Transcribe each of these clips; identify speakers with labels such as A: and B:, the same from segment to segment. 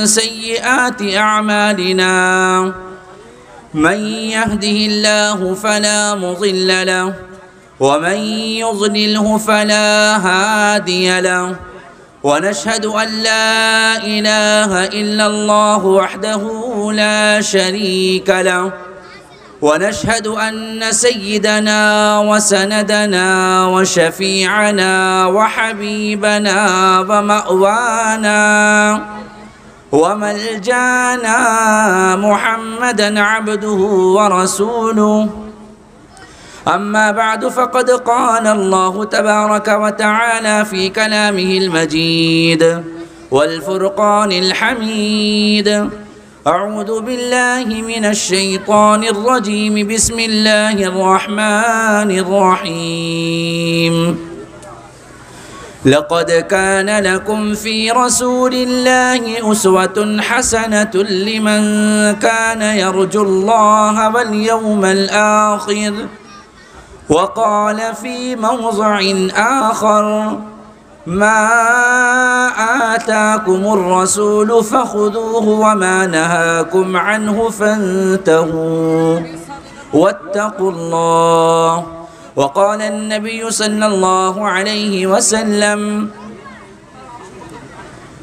A: سيئات أعمالنا من يهده الله فلا مضل له ومن يضلله فلا هادي له ونشهد أن لا إله إلا الله وحده لا شريك له ونشهد أن سيدنا وسندنا وشفيعنا وحبيبنا ومأوانا وملجانا محمدًا عبده ورسوله. أما بعد فقد قال الله تبارك وتعالى في كلامه المجيد والفرقان الحميد: أعوذ بالله من الشيطان الرجيم، بسم الله الرحمن الرحيم. لقد كان لكم في رسول الله أسوة حسنة لمن كان يرجو الله واليوم الآخر. وقال في موضع آخر: ما آتاكم الرسول فخذوه وما نهاكم عنه فانتهوا واتقوا الله. وقال النبي صلى الله عليه وسلم: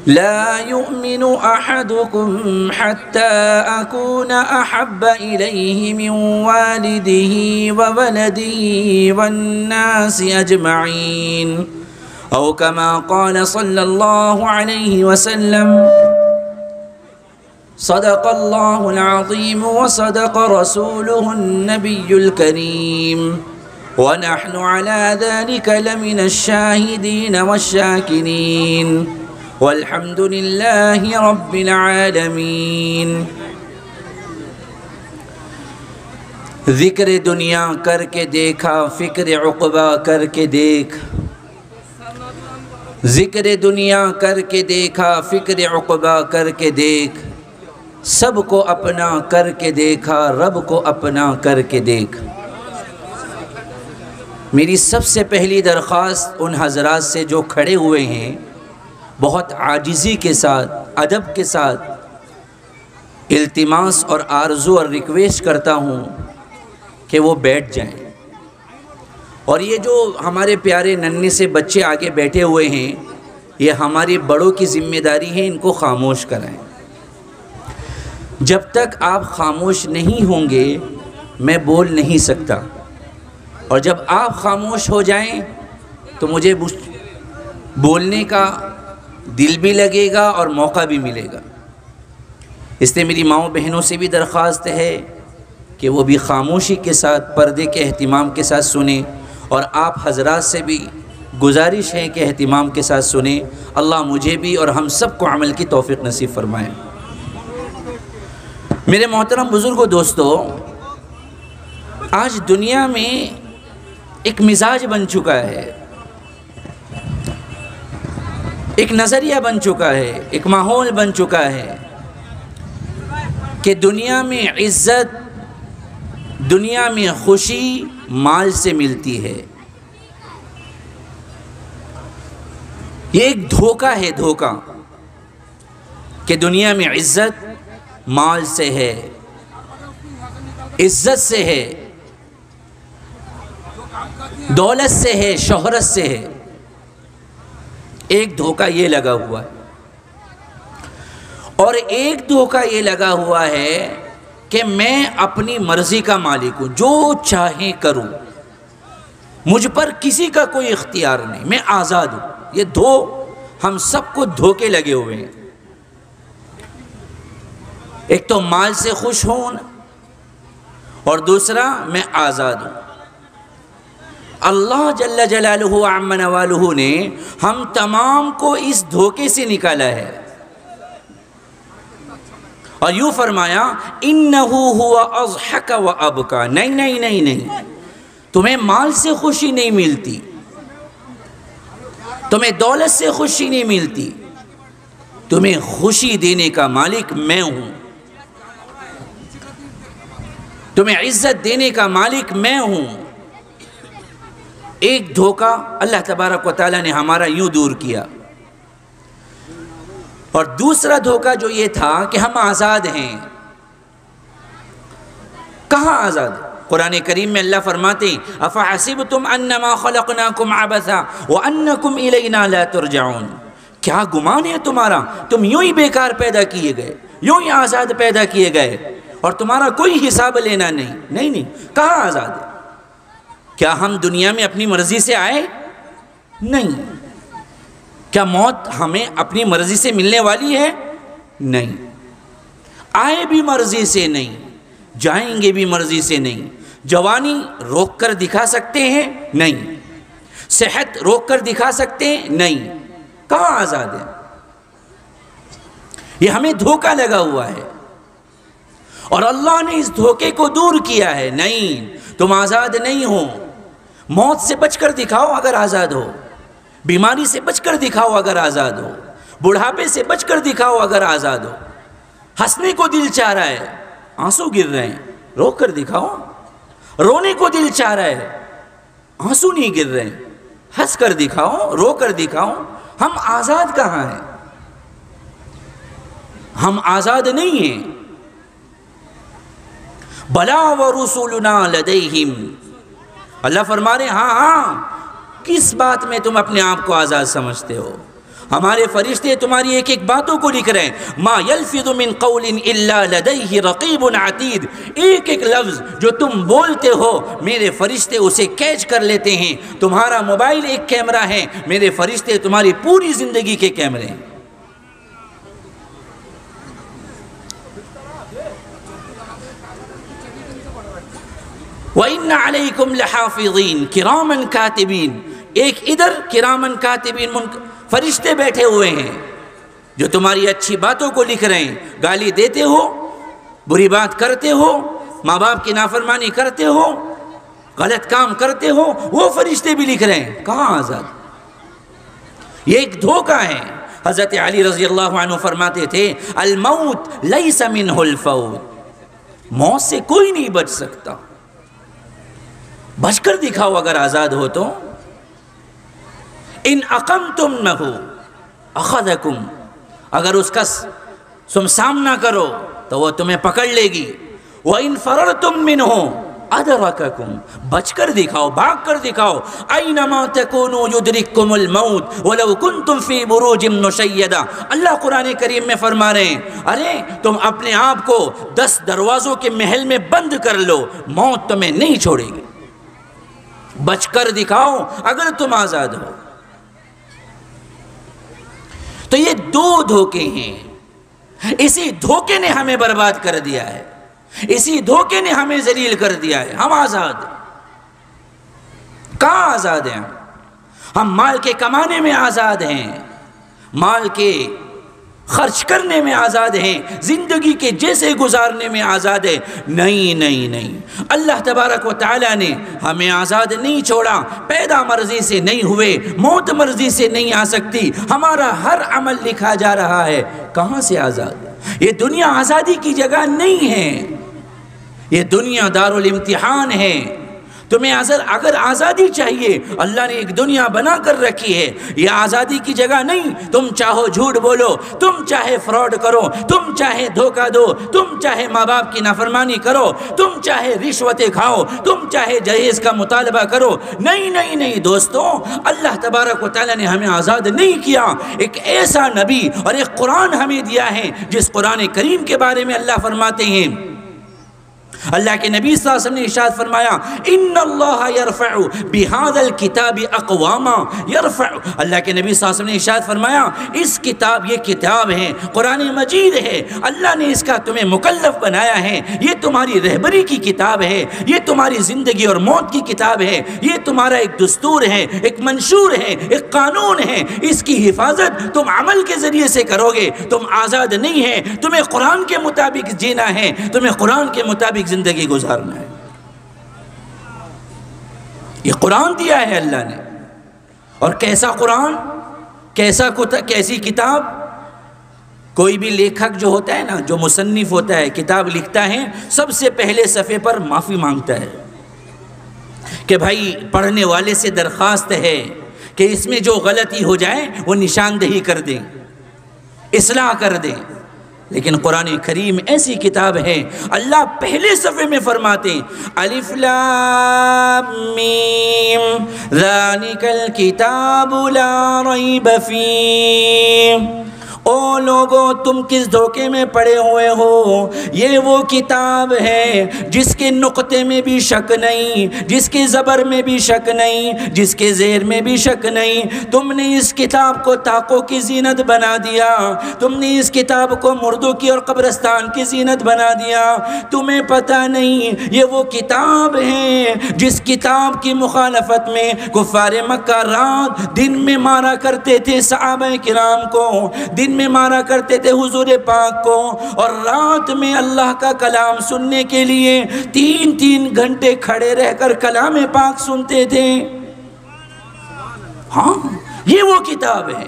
A: لا يؤمن أحدكم حتى أكون أحب إليه من والده وولده والناس أجمعين، أو كما قال صلى الله عليه وسلم. صدق الله العظيم وصدق رسوله النبي الكريم، ونحن على ذلك لمن الشاهدين والشاكرين، والحمد لله رب العالمین. ذکر دنیا کر کے دیکھا، فکر عقبہ کر کے دیکھ. ذکر دنیا کر کے دیکھا، فکر عقبہ کر کے دیکھ. سب کو اپنا کر کے دیکھا، رب کو اپنا کر کے دیکھ. میری سب سے پہلی درخواست ان حضرات سے جو کھڑے ہوئے ہیں، بہت عاجزی کے ساتھ، ادب کے ساتھ التماس اور آرزو اور ریکویسٹ کرتا ہوں کہ وہ بیٹھ جائیں. اور یہ جو ہمارے پیارے ننھے سے بچے آگے بیٹھے ہوئے ہیں، یہ ہماری بڑوں کی ذمہ داری ہے، ان کو خاموش کرائیں. جب تک آپ خاموش نہیں ہوں گے میں بول نہیں سکتا، اور جب آپ خاموش ہو جائیں تو مجھے بولنے کا دل بھی لگے گا اور موقع بھی ملے گا. اس لیے میری ماؤں بہنوں سے بھی درخواست ہے کہ وہ بھی خاموشی کے ساتھ، پردے کے اہتمام کے ساتھ سنیں، اور آپ حضرات سے بھی گزارش ہے کہ اہتمام کے ساتھ سنیں. اللہ مجھے بھی اور ہم سب کو عمل کی توفیق نصیب فرمائے. میرے محترم بزرگوں، دوستو، آج دنیا میں ایک مزاج بن چکا ہے، ایک نظریہ بن چکا ہے، ایک ماحول بن چکا ہے کہ دنیا میں عزت، دنیا میں خوشی مال سے ملتی ہے. یہ ایک دھوکہ ہے، دھوکہ کہ دنیا میں عزت مال سے ہے، عزت سے ہے، دولت سے ہے، شہرت سے ہے. ایک دھوکہ یہ لگا ہوا ہے، اور ایک دھوکہ یہ لگا ہوا ہے کہ میں اپنی مرضی کا مالک ہوں، جو چاہے کروں، مجھ پر کسی کا کوئی اختیار نہیں، میں آزاد ہوں. یہ ہم سب کو دھوکے لگے ہوئے ہیں. ایک تو مال سے خوش ہوں، اور دوسرا میں آزاد ہوں. اللہ جل جلالہ عم نوالہ نے ہم تمام کو اس دھوکے سے نکالا ہے، اور یوں فرمایا: اِنَّهُ هُوَ أَضْحَكَ وَأَبْكَى. نہیں، تمہیں مال سے خوشی نہیں ملتی، تمہیں دولت سے خوشی نہیں ملتی، تمہیں خوشی دینے کا مالک میں ہوں، تمہیں عزت دینے کا مالک میں ہوں. ایک دھوکہ اللہ تبارک و تعالیٰ نے ہمارا یوں دور کیا. اور دوسرا دھوکہ جو یہ تھا کہ ہم آزاد ہیں. کہاں آزاد؟ قرآن کریم میں اللہ فرماتے ہیں افحسبتم انما خلقناکم عبثا وانکم الینا لا ترجعون. کیا گمان ہے تمہارا تم یوں ہی بیکار پیدا کیے گئے، یوں ہی آزاد پیدا کیے گئے اور تمہارا کوئی حساب لینا نہیں؟ نہیں، کہاں آزاد ہے؟ کیا ہم دنیا میں اپنی مرضی سے آئے؟ نہیں. کیا موت ہمیں اپنی مرضی سے ملنے والی ہے؟ نہیں. آئے بھی مرضی سے نہیں، جائیں گے بھی مرضی سے نہیں. جوانی روک کر دکھا سکتے ہیں؟ نہیں. صحت روک کر دکھا سکتے ہیں؟ نہیں. کہاں آزاد ہے؟ یہ ہمیں دھوکہ لگا ہوا ہے اور اللہ نے اس دھوکے کو دور کیا ہے. نہیں، تم آزاد نہیں ہو. موت سے بچ کر دکھاؤ اگر آزاد ہو، بیماری سے بچ کر دکھاؤ اگر آزاد ہو، بڑھاپے سے بچ کر دکھاؤ اگر آزاد ہو. ہنسنے کو دل چاہ رہا ہے، آنسو گر رہے ہیں، رو کر دکھاؤ. رونے کو دل چاہ رہا ہے، آنسو نہیں گر رہے، ہنس کر دکھاؤ، رو کر دکھاؤ. ہم آزاد کہاں ہیں؟ ہم آزاد نہیں ہیں. بلا ورسولنا لدیہم. اللہ فرما رہے ہیں ہاں، کس بات میں تم اپنے آپ کو آزاد سمجھتے ہو؟ ہمارے فرشتے تمہاری ایک ایک باتوں کو لکھ رہے ہیں. ما یلفظ من قول الا لدیہ رقیب عتید. ایک ایک لفظ جو تم بولتے ہو میرے فرشتے اسے کیچ کر لیتے ہیں. تمہارا موبائل ایک کیمرہ ہے، میرے فرشتے تمہاری پوری زندگی کے کیمرے ہیں. وَإِنَّ عَلَيْكُمْ لَحَافِظِينَ كِرَامًا كَاتِبِينَ. ایک ادھر کرامن کاتبین فرشتے بیٹھے ہوئے ہیں جو تمہاری اچھی باتوں کو لکھ رہے ہیں. گالی دیتے ہو، بری بات کرتے ہو، ماں باپ کی نافرمانی کرتے ہو، غلط کام کرتے ہو، وہ فرشتے بھی لکھ رہے ہیں. کہاں آزاد؟ یہ ایک دھوکہ ہے. حضرت علی رضی اللہ عنہ فرماتے تھے الموت لیس منہ الفوت. موت سے کوئی نہیں بچ سکتا. بچ کر دکھاؤ اگر آزاد ہو تو. ان اقمتمنہ اخذکم. اگر اس کا تم سامنا کرو تو وہ تمہیں پکڑ لے گی. وَإِن فَرَرْتُم مِّنْهُ أَدْرَكَكُم. بچ کر دکھاؤ، بھاگ کر دکھاؤ. أَيْنَمَا تَكُونُوا يُدْرِككُّمُ الْمَوْتُ وَلَوْ كُنْتُمْ فِي بُرُوجٍ مُّشَيَّدَةٍ. اللہ قرآن کریم میں فرما رہے ہیں ارے تم اپنے آپ کو 10 دروازوں کے محل میں بند کر لو، موت تمہیں نہیں چھوڑے گی. بچ کر دکھاؤ اگر تم آزاد ہو. تو یہ دو دھوکے ہیں. اسی دھوکے نے ہمیں برباد کر دیا ہے، اسی دھوکے نے ہمیں ذلیل کر دیا ہے. ہم آزاد ہیں. کہاں آزاد ہیں؟ ہم مال کے کمانے میں آزاد ہیں، مال کے خرچ کرنے میں آزاد ہیں، زندگی کے جیسے گزارنے میں آزاد ہے. نہیں نہیں نہیں، اللہ تبارک و تعالیٰ نے ہمیں آزاد نہیں چھوڑا. پیدا مرضی سے نہیں ہوئے، موت مرضی سے نہیں آ سکتی. ہمارا ہر عمل لکھا جا رہا ہے. کہاں سے آزاد؟ یہ دنیا آزادی کی جگہ نہیں ہے، یہ دنیا دارالامتحان ہے. تمہیں اگر آزادی چاہیے، اللہ نے ایک دنیا بنا کر رکھی ہے. یہ آزادی کی جگہ نہیں. تم چاہو جھوٹ بولو، تم چاہے فراڈ کرو، تم چاہے دھوکہ دو، تم چاہے ماں باپ کی نافرمانی کرو، تم چاہے رشوتیں کھاؤ، تم چاہے جہیز کا مطالبہ کرو. نہیں نہیں نہیں دوستو، اللہ تبارک و تعالیٰ نے ہمیں آزاد نہیں کیا. ایک ایسا نبی اور ایک قرآن ہمیں دیا ہے جس قرآن کریم کے بارے میں اللہ فرماتے ہیں، اللہ کے نبی صلی اللہ علیہ وسلم نے ارشاد فرمایا ان اللہ یرفع بہذا الکتاب اقواما. یرفع، اللہ کے نبی صلی اللہ علیہ وسلم نے ارشاد فرمایا اس کتاب، یہ کتاب ہے، قرآن مجید ہے، اللہ نے اس کا تمہیں مکلف بنایا ہے. یہ تمہاری رہبری کی کتاب ہے، یہ تمہاری زندگی اور موت کی کتاب ہے، یہ تمہارا ایک دستور ہے، ایک منشور ہے، ایک قانون ہے. اس کی حفاظت تم عمل کے ذریعے سے کرو گے. تم آزاد نہیں ہے، تمہیں قرآن کے مطابق جینا ہے، تمہیں قرآن کے مطابق زندگی گزارنا ہے. یہ قرآن دیا ہے اللہ نے. اور کیسا قرآن، کیسی کتاب. کوئی بھی لیکھک جو ہوتا ہے نا، جو مصنف ہوتا ہے، کتاب لکھتا ہے، سب سے پہلے صفحے پر معافی مانگتا ہے کہ بھائی پڑھنے والے سے درخواست ہے کہ اس میں جو غلطی ہو جائے وہ نشاندہی کر دیں. اصلاح کر دے. لیکن قرآن کریم ایسی کتاب ہے، اللہ پہلے صفحے میں فرماتے ہیں الف لام میم ذالک الکتاب لا ریب فیہ. او لوگو تم کس دھوکے میں پڑے ہوئے ہو، یہ وہ کتاب ہے جس کے نقطے میں بھی شک نہیں، جس کے زبر میں بھی شک نہیں، جس کے زیر میں بھی شک نہیں. تم نے اس کتاب کو طاقوں کی زینت بنا دیا، تم نے اس کتاب کو مردوں کی اور قبرستان کی زینت بنا دیا. تمہیں پتہ نہیں یہ وہ کتاب ہے جس کتاب کی مخالفت میں کفار مکہ رات دن میں مارا کرتے تھے صحابہ کرام کو، دن میں مارا کرتے تھے حضور پاک کو، اور رات میں اللہ کا کلام سننے کے لیے 3 گھنٹے کھڑے رہ کر کلام پاک سنتے تھے. ہاں یہ وہ کتاب ہے.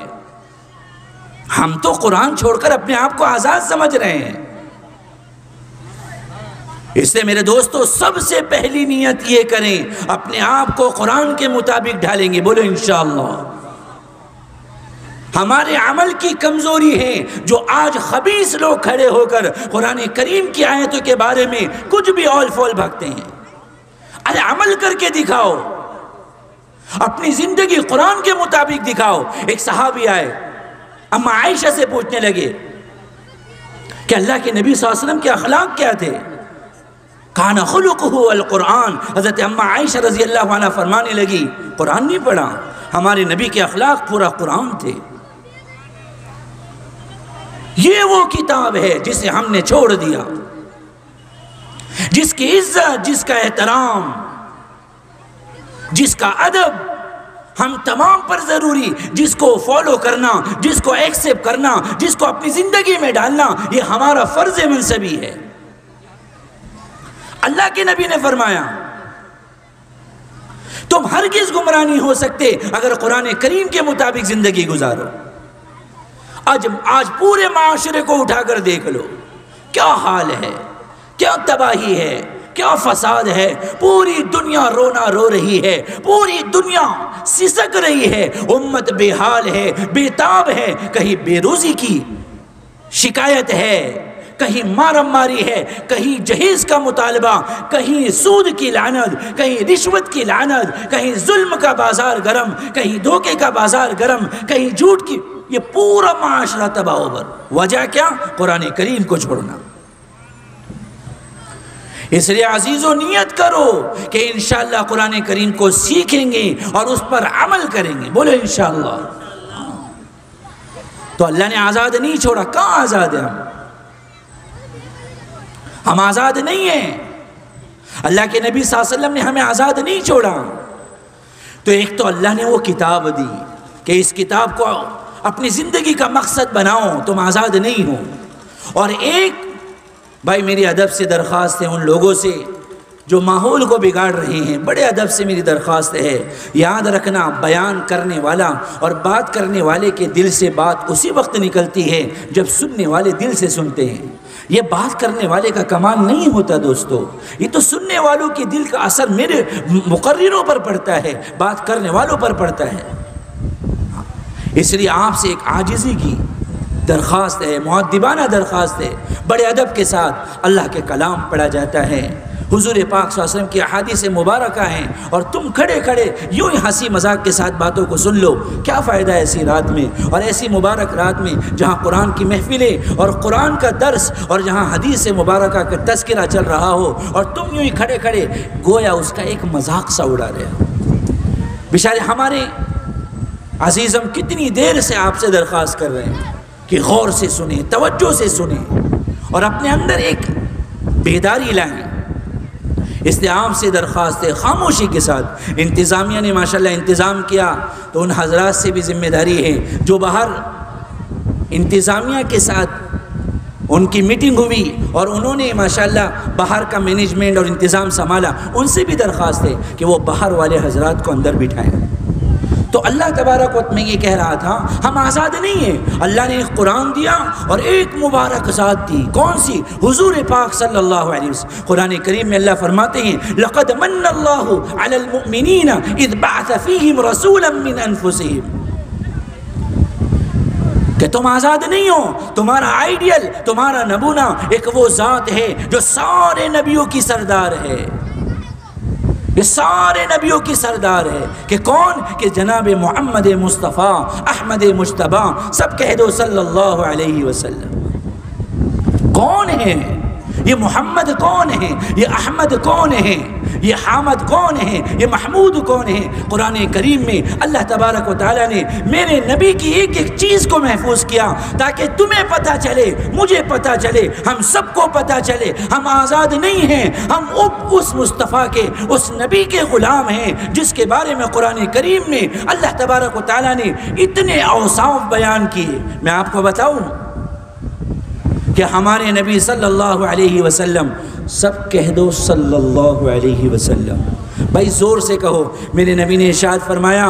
A: ہم تو قرآن چھوڑ کر اپنے آپ کو آزاد سمجھ رہے ہیں. اس لیے میرے دوستو سب سے پہلی نیت یہ کریں اپنے آپ کو قرآن کے مطابق ڈھالیں گے. بولو انشاءاللہ. ہمارے عمل کی کمزوری ہے جو آج خبیث لوگ کھڑے ہو کر قرآن کریم کی آیتوں کے بارے میں کچھ بھی اول فول بھاگتے ہیں. ارے عمل کر کے دکھاؤ، اپنی زندگی قرآن کے مطابق دکھاؤ. ایک صحابی آئے، اما عائشہ سے پوچھنے لگے کہ اللہ کے نبی صلی اللہ علیہ وسلم کے اخلاق کیا تھے؟ کان خلقہ القرآن. حضرت اما عائشہ رضی اللہ عنہ فرمانے لگی قرآن نہیں پڑھا، ہمارے نبی کے اخلاق پورا قرآن تھے. یہ وہ کتاب ہے جسے ہم نے چھوڑ دیا، جس کی عزت، جس کا احترام، جس کا ادب ہم تمام پر ضروری، جس کو فالو کرنا، جس کو ایکسیپٹ کرنا، جس کو اپنی زندگی میں ڈالنا، یہ ہمارا فرض منصبی ہے. اللہ کے نبی نے فرمایا تم ہرگز گمراہ نہیں ہو سکتے اگر قرآن کریم کے مطابق زندگی گزارو. آج پورے معاشرے کو اٹھا کر دیکھ لو، کیا حال ہے، کیا تباہی ہے، کیا فساد ہے. پوری دنیا رونا رو رہی ہے، پوری دنیا سسک رہی ہے، امت بے حال ہے، بے تاب ہے. کہیں بے روزی کی شکایت ہے، کہیں مارم ماری ہے، کہیں جہیز کا مطالبہ، کہیں سود کی لعنت، کہیں رشوت کی لعنت، کہیں ظلم کا بازار گرم، کہیں دھوکے کا بازار گرم، کہیں جھوٹ کی. یہ پورا معاشرہ تباہ و برباد. وجہ کیا؟ قرآن کریم کو چھوڑنا. اس لیے عزیزو نیت کرو کہ انشاءاللہ قرآن کریم کو سیکھیں گے اور اس پر عمل کریں گے. بولو انشاءاللہ. تو اللہ نے آزاد نہیں چھوڑا. کہاں آزاد ہیں ہم آزاد نہیں ہیں. اللہ کے نبی صلی اللہ علیہ وسلم نے ہمیں آزاد نہیں چھوڑا. تو ایک تو اللہ نے وہ کتاب دی کہ اس کتاب کو اپنی زندگی کا مقصد بناؤ، تم آزاد نہیں ہو. اور ایک بھائی میری ادب سے درخواست ہے ان لوگوں سے جو ماحول کو بگاڑ رہے ہیں، بڑے ادب سے میری درخواست ہے، یاد رکھنا بیان کرنے والا اور بات کرنے والے کے دل سے بات اسی وقت نکلتی ہے جب سننے والے دل سے سنتے ہیں. یہ بات کرنے والے کا کمال نہیں ہوتا دوستو، یہ تو سننے والوں کے دل کا اثر میرے مقرروں پر پڑتا ہے، بات کرنے والوں پر پڑتا ہے. اس لیے آپ سے ایک عاجزی کی درخواست ہے، مؤدبانہ درخواست ہے. بڑے ادب کے ساتھ اللہ کے کلام پڑھا جاتا ہے، حضور پاک صلی اللہ علیہ وسلم کی احادیث مبارکہ ہیں، اور تم کھڑے کھڑے یوں ہی ہنسی مذاق کے ساتھ باتوں کو سن لو. کیا فائدہ ہے ایسی رات میں اور ایسی مبارک رات میں جہاں قرآن کی محفلیں اور قرآن کا درس اور جہاں حدیث مبارکہ کا تذکرہ چل رہا ہو اور تم یوں ہی کھڑے کھڑے گویا اس کا ایک مذاق سا اڑا رہے ہو. بیچارے ہمارے عزیز ہم کتنی دیر سے آپ سے درخواست کر رہے ہیں کہ غور سے سنیں، توجہ سے سنیں اور اپنے اندر ایک بیداری لائیں. اس لیے آپ سے درخواست ہے خاموشی کے ساتھ. انتظامیہ نے ماشاءاللہ انتظام کیا تو ان حضرات سے بھی ذمہ داری ہے جو باہر انتظامیہ کے ساتھ ان کی میٹنگ ہوئی اور انہوں نے ماشاءاللہ باہر کا مینجمنٹ اور انتظام سنبھالا، ان سے بھی درخواست ہے کہ وہ باہر والے حضرات کو اندر بٹھائیں. تو اللہ تبارک و میں یہ کہہ رہا تھا ہم آزاد نہیں ہیں. اللہ نے ایک قرآن دیا اور ایک مبارک ذات دی. کون سی؟ حضور پاک صلی اللہ علیہ وسلم. قرآن کریم میں اللہ فرماتے ہیں لَقَدْ مَنَّ اللَّهُ عَلَى الْمُؤْمِنِينَ إِذْ بَعَثَ فِيهِمْ رَسُولًا مِّنْ أَنفُسِهِمْ. کہ تم آزاد نہیں ہو. تمہارا آئیڈیل، تمہارا نمونہ ایک وہ ذات ہے جو سارے نبیوں کی سردار ہے. یہ سارے نبیوں کی سردار ہے. کہ کون؟ کہ جناب محمد مصطفیٰ احمد مجتبی. سب کہہ دو صلی اللہ علیہ وسلم. کون ہے یہ؟ محمد کون ہے؟ یہ احمد کون ہے؟ یہ حامد کون ہے؟ یہ محمود کون ہے؟ قرآن کریم میں اللہ تبارک و تعالیٰ نے میرے نبی کی ایک ایک چیز کو محفوظ کیا تاکہ تمہیں پتہ چلے، مجھے پتہ چلے، ہم سب کو پتہ چلے ہم آزاد نہیں ہیں. ہم اس مصطفیٰ کے، اس نبی کے غلام ہیں جس کے بارے میں قرآن کریم میں اللہ تبارک و تعالیٰ نے اتنے اوصاف بیان کیے. میں آپ کو بتاؤں کہ ہمارے نبی صلی اللہ علیہ وسلم، سب کہہ دو صلی اللہ علیہ وسلم. بھائی زور سے کہو. میرے نبی نے ارشاد فرمایا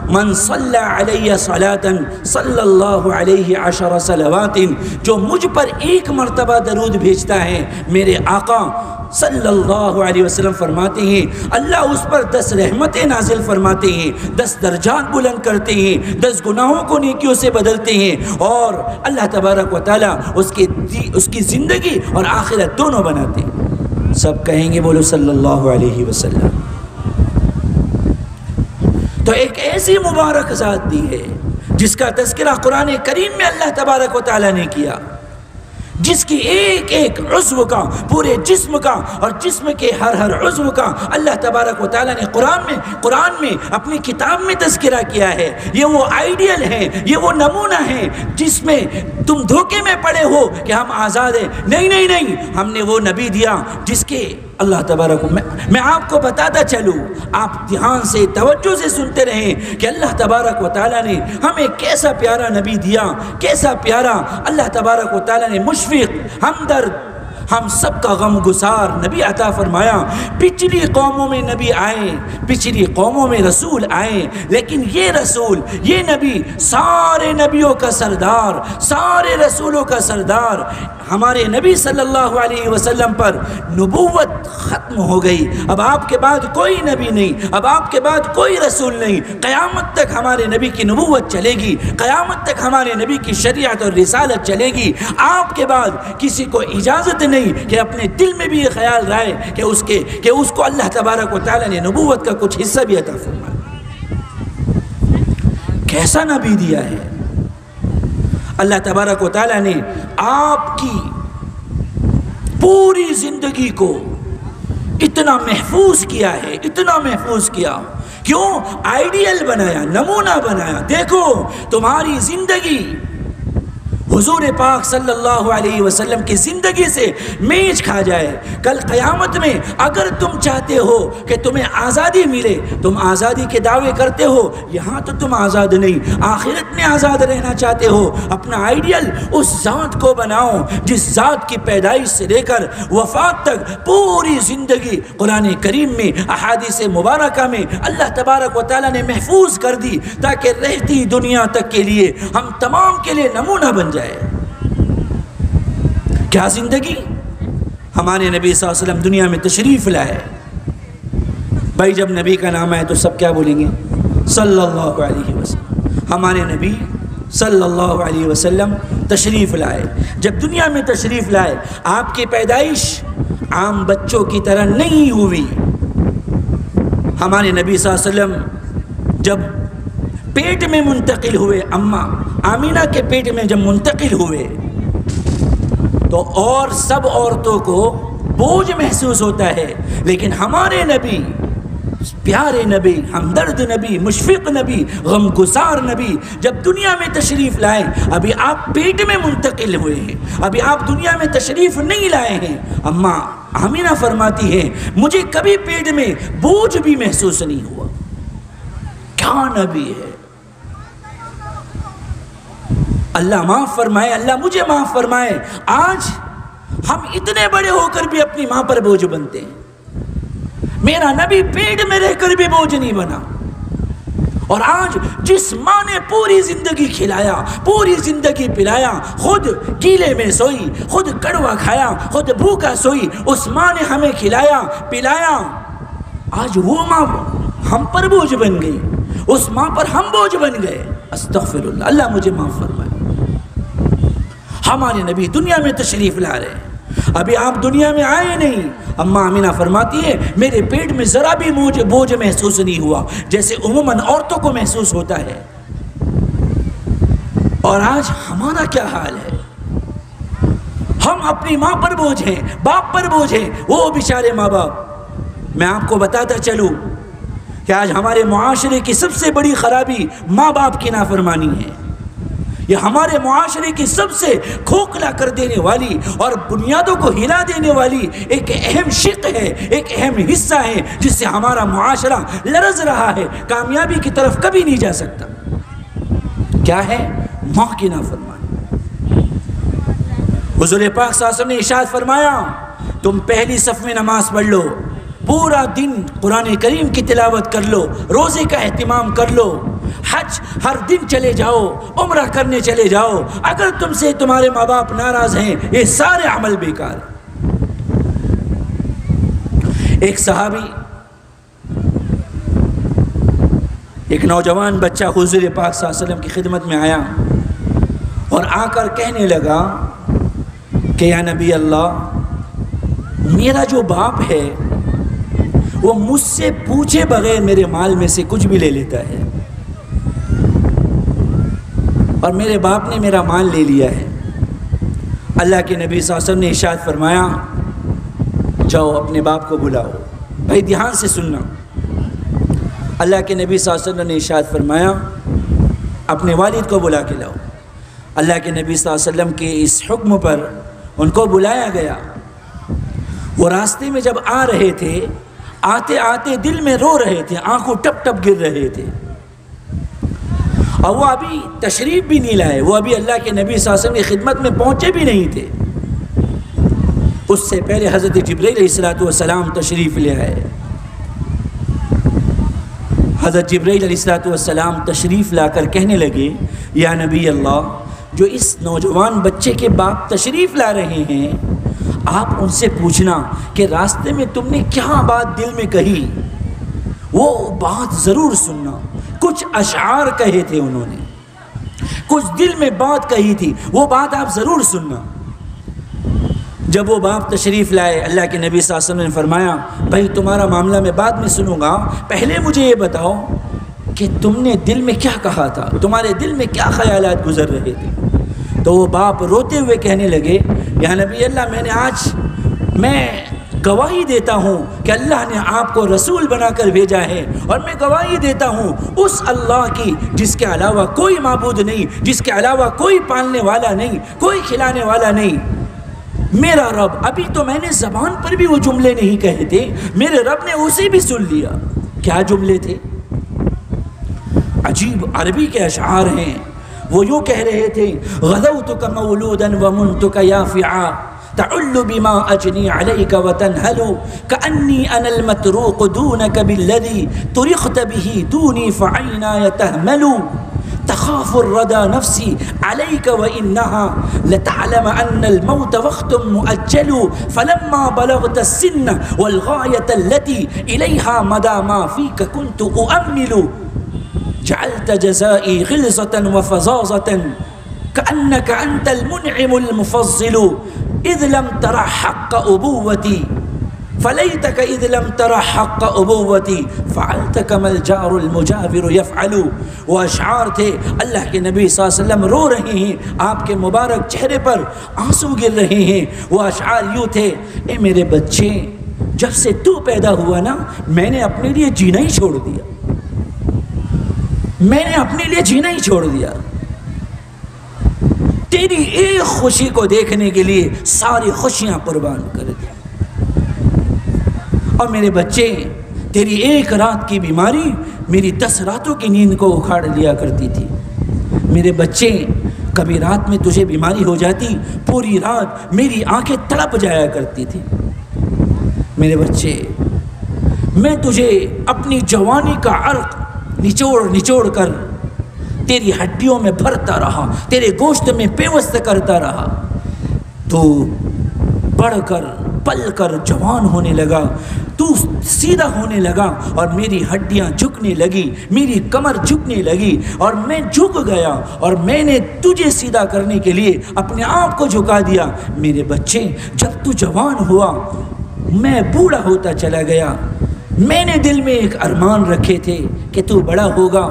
A: من صلی علیہ صلاۃ صلی اللہ علیہ 10 صلوات. جو مجھ پر ایک مرتبہ درود بھیجتا ہے، میرے آقا صلی اللہ علیہ وسلم فرماتے ہیں اللہ اس پر 10 رحمتیں نازل فرماتے ہیں، 10 درجات بلند کرتے ہیں، 10 گناہوں کو نیکیوں سے بدلتے ہیں، اور اللہ تبارک و تعالیٰ اس کی زندگی اور آخرت دونوں بناتے ہیں. سب کہیں گے بولو صلی اللہ علیہ وسلم. تو ایک ایسی مبارک ذات دی ہے جس کا تذکرہ قرآن کریم میں اللہ تبارک و تعالیٰ نے کیا، جس کی ایک ایک عضو کا، پورے جسم کا اور جسم کے ہر عضو کا اللہ تبارک و تعالیٰ نے قرآن میں اپنی کتاب میں تذکرہ کیا ہے. یہ وہ آئیڈیل ہے، یہ وہ نمونہ ہے جس میں تم دھوکے میں پڑے ہو کہ ہم آزاد ہیں. نہیں، ہم نے وہ نبی دیا جس کے اللہ تبارک میں آپ کو بتاتا چلوں، آپ دھیان سے توجہ سے سنتے رہیں کہ اللہ تبارک و تعالیٰ نے ہمیں کیسا پیارا نبی دیا، کیسا پیارا اللہ تبارک و تعالیٰ نے مشفق، ہمدرد، ہم سب کا غم گسار نبی عطا فرمایا. پچھلی قوموں میں نبی آئے، پچھلی قوموں میں رسول آئے، لیکن یہ رسول، یہ نبی سارے نبیوں کا سردار، سارے رسولوں کا سردار. ہمارے نبی صلی اللہ علیہ وسلم پر نبوت ختم ہو گئی. اب آپ کے بعد کوئی نبی نہیں، اب آپ کے بعد کوئی رسول نہیں. قیامت تک ہمارے نبی کی نبوت چلے گی، قیامت تک ہمارے نبی کی شریعت اور رسالت چلے گی. آپ کے بعد کسی کو اجازت نہیں کہ اپنے دل میں بھی یہ خیال رہے کہ اس کو اللہ تبارک و تعالیٰ نے نبوت کا کچھ حصہ بھی عطا فرمایا. کیسا نبی دیا ہے اللہ تبارک و تعالیٰ نے. آپ کی پوری زندگی کو اتنا محفوظ کیا ہے، اتنا محفوظ کیا. کیوں؟ آئیڈیل بنایا، نمونہ بنایا. دیکھو تمہاری زندگی حضور پاک صلی اللہ علیہ وسلم کی زندگی سے میچ کھا جائے. کل قیامت میں اگر تم چاہتے ہو کہ تمہیں آزادی ملے، تم آزادی کے دعوے کرتے ہو، یہاں تو تم آزاد نہیں، آخرت میں آزاد رہنا چاہتے ہو، اپنا آئیڈیل اس ذات کو بناؤ جس ذات کی پیدائش سے لے کر وفات تک پوری زندگی قرآن کریم میں، احادیث مبارکہ میں اللہ تبارک و تعالیٰ نے محفوظ کر دی تاکہ رہتی دنیا تک کے لیے ہم تمام کے لیے نمونہ بن جائے. کیا زندگی! ہمارے نبی صلی اللہ علیہ وسلم دنیا میں تشریف لائے. بھائی جب نبی کا نام آئے تو سب کیا بولیں گے؟ صلی اللہ علیہ وسلم. ہمارے نبی صلی اللہ علیہ وسلم تشریف لائے. جب دنیا میں تشریف لائے، آپ کی پیدائش عام بچوں کی طرح نہیں ہوئی. ہمارے نبی صلی اللہ علیہ وسلم جب پیٹ میں منتقل ہوئے، اماں آمینہ کے پیٹ میں جب منتقل ہوئے تو اور سب عورتوں کو بوجھ محسوس ہوتا ہے، لیکن ہمارے نبی، پیارے نبی، ہمدرد نبی، مشفق نبی، غمگسار نبی جب دنیا میں تشریف لائے، ابھی آپ پیٹ میں منتقل ہوئے ہیں، ابھی آپ دنیا میں تشریف نہیں لائے ہیں. اماں آمینہ فرماتی ہے مجھے کبھی پیٹ میں بوجھ بھی محسوس نہیں ہوا. کیا نبی ہے! اللہ معاف فرمائے، اللہ مجھے معاف فرمائے. آج ہم اتنے بڑے ہو کر بھی اپنی ماں پر بوجھ بنتے ہیں. میرا نبی پیٹ میں رہ کر بھی بوجھ نہیں بنا. اور آج جس ماں نے پوری زندگی کھلایا، پوری زندگی پلایا، خود کیلے میں سوئی، خود کڑوا کھایا، خود بھوکا سوئی، اس ماں نے ہمیں کھلایا پلایا. آج وہ ماں ہم پر بوجھ بن گئی، اس ماں پر ہم بوجھ بن گئے. استغفر اللہ، اللہ مجھے معاف فرمائے. ہمارے نبی دنیا میں تشریف لا رہے ہیں، ابھی آپ دنیا میں آئے نہیں۔ اماں آمینہ فرماتی ہے میرے پیٹ میں ذرا بھی بوجھ محسوس نہیں ہوا، جیسے عموماً عورتوں کو محسوس ہوتا ہے۔ اور آج ہمارا کیا حال ہے؟ ہم اپنی ماں پر بوجھ ہیں، باپ پر بوجھ ہیں، وہ بیچارے ماں باپ۔ میں آپ کو بتاتا چلوں کہ آج ہمارے معاشرے کی سب سے بڑی خرابی ماں باپ کی نافرمانی ہے۔ یہ ہمارے معاشرے کی سب سے کھوکھلا کر دینے والی اور بنیادوں کو ہلا دینے والی ایک اہم شق ہے، ایک اہم حصہ ہے، جس سے ہمارا معاشرہ لرز رہا ہے، کامیابی کی طرف کبھی نہیں جا سکتا۔ کیا ہے؟ ماں کی نافرمانی۔ حضور پاک صلی اللہ علیہ وسلم نے ارشاد فرمایا تم پہلی صف میں نماز پڑھ لو، پورا دن قرآن کریم کی تلاوت کر لو، روزے کا اہتمام کر لو، حج ہر دن چلے جاؤ، عمرہ کرنے چلے جاؤ، اگر تم سے تمہارے ماں باپ ناراض ہیں یہ سارے عمل بیکار۔ ایک صحابی، ایک نوجوان بچہ حضور پاک صلی اللہ علیہ وسلم کی خدمت میں آیا اور آ کر کہنے لگا کہ یا نبی اللہ، میرا جو باپ ہے وہ مجھ سے پوچھے بغیر میرے مال میں سے کچھ بھی لے لیتا ہے، اور میرے باپ نے میرا مال لے لیا ہے۔ اللہ کے نبی صلی اللہ علیہ وسلم نے ارشاد فرمایا جاؤ اپنے باپ کو بلاؤ۔ بھائی دھیان سے سننا، اللہ کے نبی صلی اللہ علیہ وسلم نے ارشاد فرمایا اپنے والد کو بلا کے لاؤ۔ اللہ کے نبی صلی اللہ علیہ وسلم کے اس حکم پر ان کو بلایا گیا۔ وہ راستے میں جب آ رہے تھے، آتے آتے دل میں رو رہے تھے، آنکھوں ٹپ ٹپ گر رہے تھے، اور وہ ابھی تشریف بھی نہیں لائے، وہ ابھی اللہ کے نبی صلی اللہ علیہ وسلم کی خدمت میں پہنچے بھی نہیں تھے۔ اس سے پہلے حضرت جبرائیل علیہ السلام تشریف لے آئے۔ حضرت جبرائیل علیہ السلام تشریف لا کر کہنے لگے یا نبی اللہ، جو اس نوجوان بچے کے باپ تشریف لا رہے ہیں، آپ ان سے پوچھنا کہ راستے میں تم نے کیا بات دل میں کہی، وہ بات ضرور سننا۔ کچھ اشعار کہے تھے انہوں نے، کچھ دل میں بات کہی تھی، وہ بات آپ ضرور سننا۔ جب وہ باپ تشریف لائے، اللہ کے نبی صلی اللہ علیہ وسلم نے فرمایا بھائی تمہارا معاملہ میں بعد میں سنوں گا، پہلے مجھے یہ بتاؤ کہ تم نے دل میں کیا کہا تھا، تمہارے دل میں کیا خیالات گزر رہے تھے۔ تو وہ باپ روتے ہوئے کہنے لگے یا نبی اللہ، میں گواہی دیتا ہوں کہ اللہ نے آپ کو رسول بنا کر بھیجا ہے، اور میں گواہی دیتا ہوں اس اللہ کی جس کے علاوہ کوئی معبود نہیں، جس کے علاوہ کوئی پالنے والا نہیں، کوئی کھلانے والا نہیں، میرا رب۔ ابھی تو میں نے زبان پر بھی وہ جملے نہیں کہے تھے، میرے رب نے اسے بھی سن لیا۔ کیا جملے تھے؟ عجیب عربی کے اشعار ہیں۔ وہ یوں کہہ رہے تھے غدوتک مولودا ومنتک یافعا تعل بما اجنی علیک وتنہل کأنی انا المتروق دونک بالذی ترخت به دونی فعینای تہمل تخاف الردى نفسي عليك وإنها لتعلم أن الموت وقت مؤجل فلما بلغت السن والغاية التي إليها مدى ما فيك كنت أؤمل جعلت جزائي غلظة وفظاظة كأنك أنت المنعم المفضل إذ لم تر حق أبوتي فليتك إذ لم تر حق أبوتي فعلت كما الجار المجاور يفعل۔ وہ اشعار تھے، اللہ کے نبی صلی اللہ علیہ وسلم رو رہے ہیں، آپ کے مبارک چہرے پر آنسو گر رہے ہیں۔ وہ اشعار یوں تھے اے میرے بچے، جب سے تو پیدا ہوا نا، میں نے اپنے لیے جینا ہی چھوڑ دیا، میں نے اپنے لیے جینا ہی چھوڑ دیا، تیری ایک خوشی کو دیکھنے کے لیے ساری خوشیاں قربان کر دی۔ اور میرے بچے، تیری ایک رات کی بیماری میری 10 راتوں کی نیند کو اکھاڑ لیا کرتی تھی۔ میرے بچے، کبھی رات میں تجھے بیماری ہو جاتی، پوری رات میری آنکھیں تڑپ جایا کرتی تھی۔ میرے بچے، میں تجھے اپنی جوانی کا عرق نچوڑ نچوڑ کر تیری ہڈیوں میں بھرتا رہا، تیرے گوشت میں پیوست کرتا رہا، تو بڑھ کر پل کر جوان ہونے لگا، تو سیدھا ہونے لگا اور میری ہڈیاں جھکنے لگی، میری کمر جھکنے لگی اور میں جھک گیا اور میں نے تجھے سیدھا کرنے کے لیے اپنے آپ کو جھکا دیا۔ میرے بچے، جب تو جوان ہوا میں بوڑھا ہوتا چلا گیا۔ میں نے دل میں ایک ارمان رکھے تھے کہ تو بڑا ہوگا،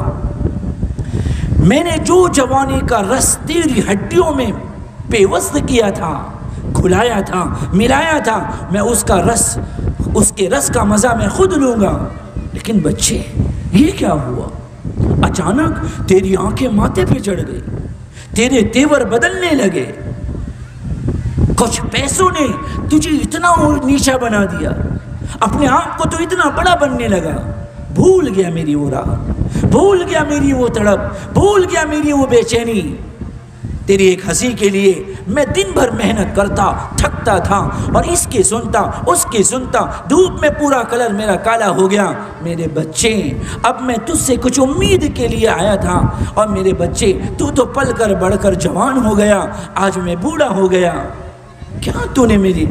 A: میں نے جو جوانی کا رس تیری ہڈیوں میں پیوست کیا تھا، کھلایا تھا، ملایا تھا، میں اس کے رس کا مزہ میں خود لوں گا۔ لیکن بچے، یہ کیا ہوا؟ اچانک تیری آنکھیں ماتھے پہ چڑھ گئی، تیرے تیور بدلنے لگے، کچھ پیسوں نے تجھے اتنا نیچا بنا دیا، اپنے آپ کو تو اتنا بڑا بننے لگا۔ بھول گیا میری وہ راہ، بھول گیا میری وہ تڑپ، بھول گیا میری وہ بے چینی۔ تیری ایک ہنسی کے لیے میں دن بھر محنت کرتا، تھکتا تھا اور اس کی سنتا، اس کی سنتا، دھوپ میں پورا کلر میرا کالا ہو گیا۔ میرے بچے، اب میں تجھ سے کچھ امید کے لیے آیا تھا، اور میرے بچے تو پل کر بڑھ کر جوان ہو گیا، آج میں بوڑھا ہو گیا۔ کیا تو نے میری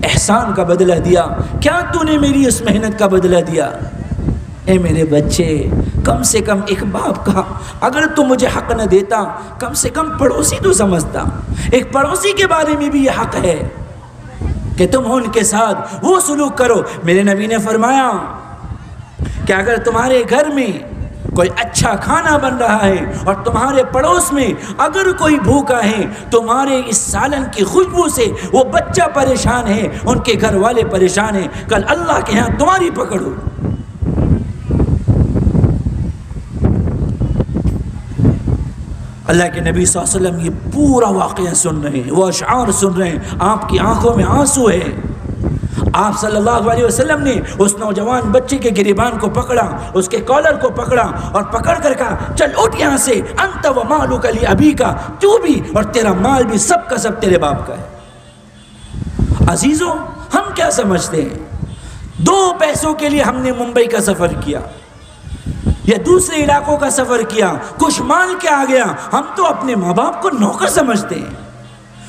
A: احسان کا بدلہ دیا؟ کیا تو نے میری اس محنت کا بدلہ دیا؟ اے میرے بچے، کم سے کم ایک باپ کا اگر تو مجھے حق نہ دیتا، کم سے کم پڑوسی تو سمجھتا۔ ایک پڑوسی کے بارے میں بھی یہ حق ہے کہ تم ان کے ساتھ وہ سلوک کرو۔ میرے نبی نے فرمایا کہ اگر تمہارے گھر میں کوئی اچھا کھانا بن رہا ہے اور تمہارے پڑوس میں اگر کوئی بھوکا ہے، تمہارے اس سالن کی خوشبو سے وہ بچہ پریشان ہے، ان کے گھر والے پریشان ہیں، کل اللہ کے ہاں تمہاری پکڑ ہو۔ اللہ کے نبی صلی اللہ علیہ وسلم یہ پورا واقعہ سن رہے ہیں، وہ اشعار سن رہے ہیں، آپ کی آنکھوں میں آنسو ہے۔ آپ صلی اللہ علیہ وسلم نے اس نوجوان بچے کے گریبان کو پکڑا، اس کے کالر کو پکڑا اور پکڑ کر کہا، چل اٹھ یہاں سے، انت و مالک لابیک، تو بھی اور تیرا مال بھی سب کا سب تیرے باپ کا ہے۔ عزیزوں، ہم کیا سمجھتے ہیں؟ 2 پیسوں کے لیے ہم نے ممبئی کا سفر کیا یا دوسرے علاقوں کا سفر کیا، کچھ مال کے آ گیا، ہم تو اپنے ماں باپ کو نوکر سمجھتے ہیں۔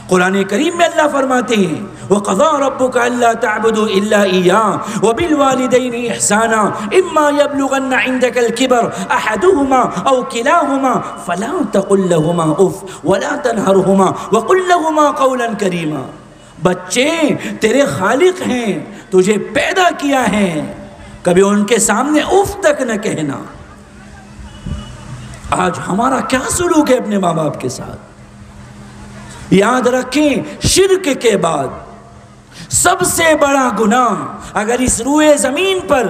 A: قرآن کریم میں اللہ فرماتے ہیں، وَقَضَىٰ رَبُّكَ أَلَّا تَعْبُدُوا إِلَّا إِيَّاهُ وَبِالْوَالِدَيْنِ إِحْسَانًا إِمَّا يَبْلُغَنَّ عِندَكَ الْكِبَرَ أَحَدُهُمَا أَوْ كِلَاهُمَا فَلَا تَقُل لَّهُمَا أُفٍّ وَلَا تَنْهَرْهُمَا وَقُل لَّهُمَا قَوْلًا كَرِيمًا۔ بچے تیرے خالق ہیں، تجھے پیدا کیا ہے، کبھی ان کے سامنے اف تک نہ کہنا۔ آج ہمارا کیا سلوک ہے اپنے ماں باپ کے ساتھ؟ یاد رکھیں، شرک کے بعد سب سے بڑا گناہ اگر اس روئے زمین پر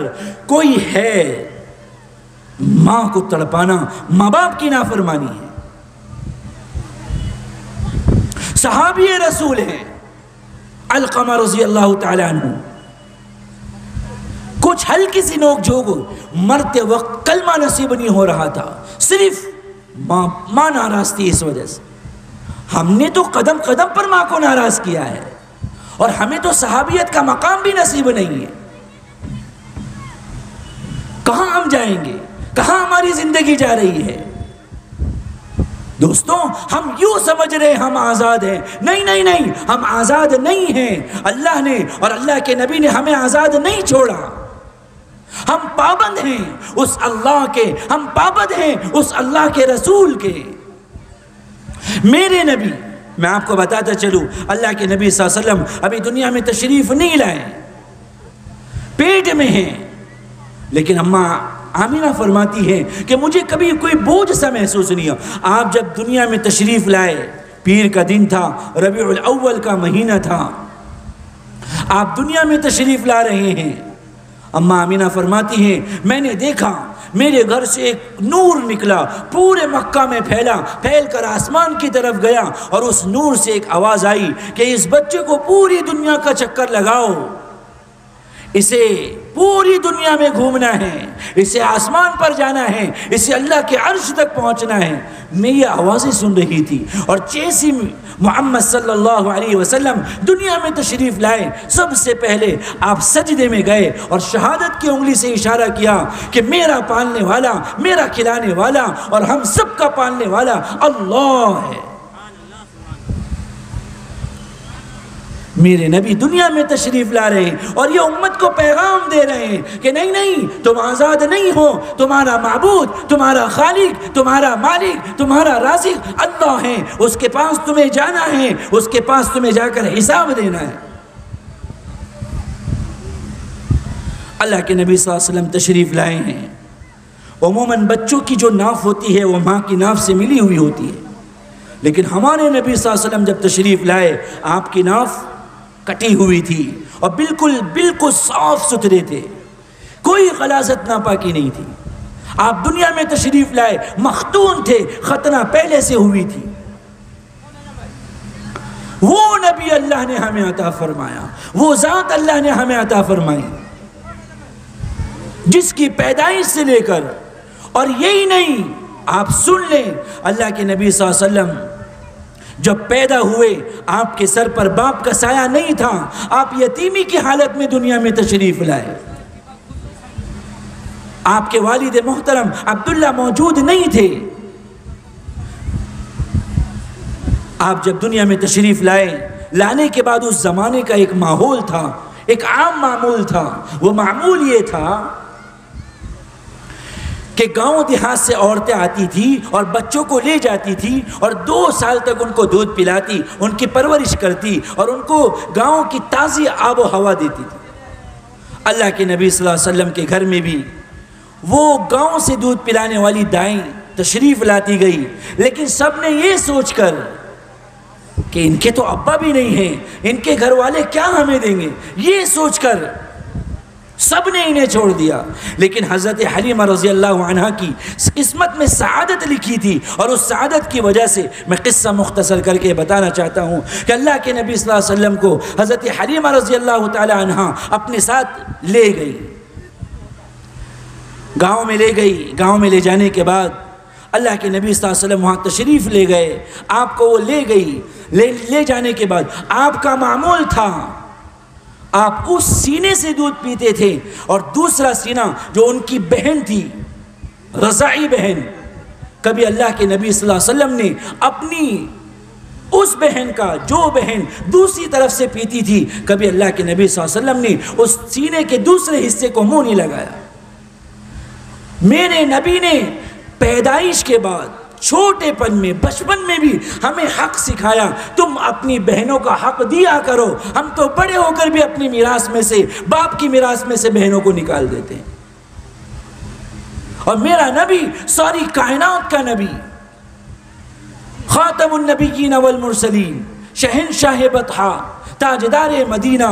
A: کوئی ہے، ماں کو تڑپانا، ماں باپ کی نافرمانی ہے۔ صحابی رسول ہیں علقمہ رضی اللہ تعالی عنہ، کچھ ہلکی سی نوک جھوک، مرتے وقت کلمہ نصیب نہیں ہو رہا تھا، صرف ماں ناراض تھی، اس وجہ سے ہم نے تو قدم قدم پر ماں کو ناراض کیا ہے، اور ہمیں تو صحابیت کا مقام بھی نصیب نہیں ہے۔ کہاں ہم جائیں گے؟ کہاں ہماری زندگی جا رہی ہے؟ دوستوں، ہم یوں سمجھ رہے ہم آزاد ہیں، نہیں نہیں نہیں، ہم آزاد نہیں ہیں۔ اللہ نے اور اللہ کے نبی نے ہمیں آزاد نہیں چھوڑا، ہم پابند ہیں اس اللہ کے، ہم پابند ہیں اس اللہ کے رسول کے۔ میرے نبی، میں آپ کو بتاتا چلوں، اللہ کے نبی صلی اللہ علیہ وسلم ابھی دنیا میں تشریف نہیں لائے، پیٹ میں ہیں، لیکن اماں آمینہ فرماتی ہے کہ مجھے کبھی کوئی بوجھ سا محسوس نہیں ہوا۔ آپ جب دنیا میں تشریف لائے، پیر کا دن تھا، ربیع الاول کا مہینہ تھا، آپ دنیا میں تشریف لا رہے ہیں، اماں آمینہ فرماتی ہیں، میں نے دیکھا میرے گھر سے ایک نور نکلا، پورے مکہ میں پھیلا، پھیل کر آسمان کی طرف گیا، اور اس نور سے ایک آواز آئی کہ اس بچے کو پوری دنیا کا چکر لگاؤ، اسے پوری دنیا میں گھومنا ہے، اسے آسمان پر جانا ہے، اسے اللہ کے عرش تک پہنچنا ہے۔ میں یہ آوازیں سن رہی تھی، اور جیسے محمد صلی اللہ علیہ وسلم دنیا میں تشریف لائے، سب سے پہلے آپ سجدے میں گئے اور شہادت کی انگلی سے اشارہ کیا کہ میرا پالنے والا، میرا کھلانے والا اور ہم سب کا پالنے والا اللہ ہے۔ میرے نبی دنیا میں تشریف لا رہے ہیں اور یہ امت کو پیغام دے رہے ہیں کہ نہیں نہیں، تم آزاد نہیں ہو، تمہارا معبود، تمہارا خالق، تمہارا مالک، تمہارا رازق اللہ ہے، اس کے پاس تمہیں جانا ہے، اس کے پاس تمہیں جا کر حساب دینا ہے۔ اللہ کے نبی صلی اللہ علیہ وسلم تشریف لائے ہیں۔ عموماً بچوں کی جو ناف ہوتی ہے وہ ماں کی ناف سے ملی ہوئی ہوتی ہے، لیکن ہمارے نبی صلی اللہ علیہ وسلم جب تشریف لائے آپ کی ناف کٹی ہوئی تھی اور بالکل صاف ستھرے تھے، کوئی غلاظت ناپاکی نہیں تھی۔ آپ دنیا میں تشریف لائے مختون تھے، ختنہ پہلے سے ہوئی تھی۔ وہ نبی اللہ نے ہمیں عطا فرمایا، وہ ذات اللہ نے ہمیں عطا فرمائی، جس کی پیدائش سے لے کر، اور یہی نہیں، آپ سن لیں، اللہ کے نبی صلی اللہ علیہ وسلم جب پیدا ہوئے آپ کے سر پر باپ کا سایہ نہیں تھا، آپ یتیمی کی حالت میں دنیا میں تشریف لائے۔ آپ کے والد محترم عبداللہ موجود نہیں تھے۔ آپ جب دنیا میں تشریف لائے، لانے کے بعد اس زمانے کا ایک ماحول تھا، ایک عام معمول تھا۔ وہ معمول یہ تھا کہ گاؤں دیہات سے عورتیں آتی تھی اور بچوں کو لے جاتی تھی اور 2 سال تک ان کو دودھ پلاتی، ان کی پرورش کرتی اور ان کو گاؤں کی تازی آب و ہوا دیتی تھی۔ اللہ کے نبی صلی اللہ علیہ وسلم کے گھر میں بھی وہ گاؤں سے دودھ پلانے والی دائیں تشریف لاتی گئی، لیکن سب نے یہ سوچ کر کہ ان کے تو ابا بھی نہیں ہیں، ان کے گھر والے کیا ہمیں دیں گے، یہ سوچ کر سب نے انہیں چھوڑ دیا۔ لیکن حضرت حلیمہ رضی اللہ عنہا کی قسمت میں سعادت لکھی تھی، اور اس سعادت کی وجہ سے میں قصہ مختصر کر کے بتانا چاہتا ہوں کہ اللہ کے نبی صلی اللہ علیہ وسلم کو حضرت حلیمہ رضی اللہ تعالی عنہا اپنے ساتھ لے گئی، گاؤں میں لے گئی۔ گاؤں میں لے جانے کے بعد اللہ کے نبی صلی اللہ علیہ وسلم وہاں تشریف لے گئے، آپ کو وہ لے گئی۔ لے جانے کے بعد آپ کا معمول تھا، آپ اس سینے سے دودھ پیتے تھے، اور دوسرا سینہ جو ان کی بہن تھی، رضاعی بہن، کبھی اللہ کے نبی صلی اللہ علیہ وسلم نے اپنی اس بہن کا، جو بہن دوسری طرف سے پیتی تھی، کبھی اللہ کے نبی صلی اللہ علیہ وسلم نے اس سینے کے دوسرے حصے کو منہ نہیں لگایا۔ میرے نبی نے پیدائش کے بعد چھوٹے پن میں، بچپن میں بھی ہمیں حق سکھایا، تم اپنی بہنوں کا حق دیا کرو۔ ہم تو بڑے ہو کر بھی اپنی میراث میں سے، باپ کی میراث میں سے بہنوں کو نکال دیتے ہیں۔ اور میرا نبی ساری کائنات کا نبی، خاتم النبیین والمرسلین، شہنشاہ بطحا، تاجدار مدینہ،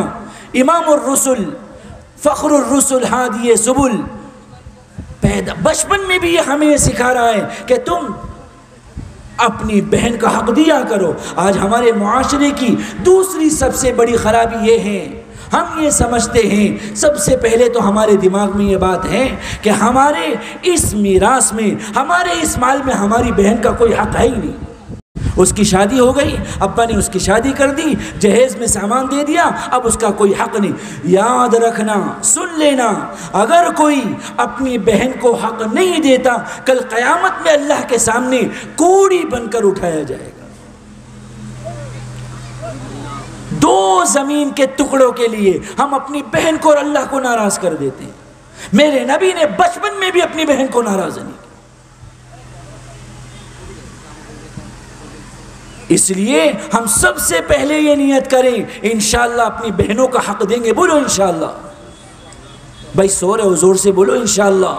A: امام الرسل، فخر الرسل، ہادی سبل، بچپن میں بھی یہ ہمیں سکھا رہا ہے کہ تم اپنی بہن کا حق دیا کرو۔ آج ہمارے معاشرے کی دوسری سب سے بڑی خرابی یہ ہے، ہم یہ سمجھتے ہیں، سب سے پہلے تو ہمارے دماغ میں یہ بات ہے کہ ہمارے اس میراث میں، ہمارے اس مال میں ہماری بہن کا کوئی حق ہے ہی نہیں۔ اس کی شادی ہو گئی، ابا نے اس کی شادی کر دی، جہیز میں سامان دے دیا، اب اس کا کوئی حق نہیں۔ یاد رکھنا، سن لینا، اگر کوئی اپنی بہن کو حق نہیں دیتا، کل قیامت میں اللہ کے سامنے کوڑی بن کر اٹھایا جائے گا۔ 2 زمین کے ٹکڑوں کے لیے ہم اپنی بہن کو اور اللہ کو ناراض کر دیتے ہیں۔ میرے نبی نے بچپن میں بھی اپنی بہن کو ناراض نہیں کیا۔ اس لیے ہم سب سے پہلے یہ نیت کریں، انشاءاللہ اپنی بہنوں کا حق دیں گے۔ بولو انشاءاللہ، بھائی سو رہے ہو، زور سے بولو انشاءاللہ۔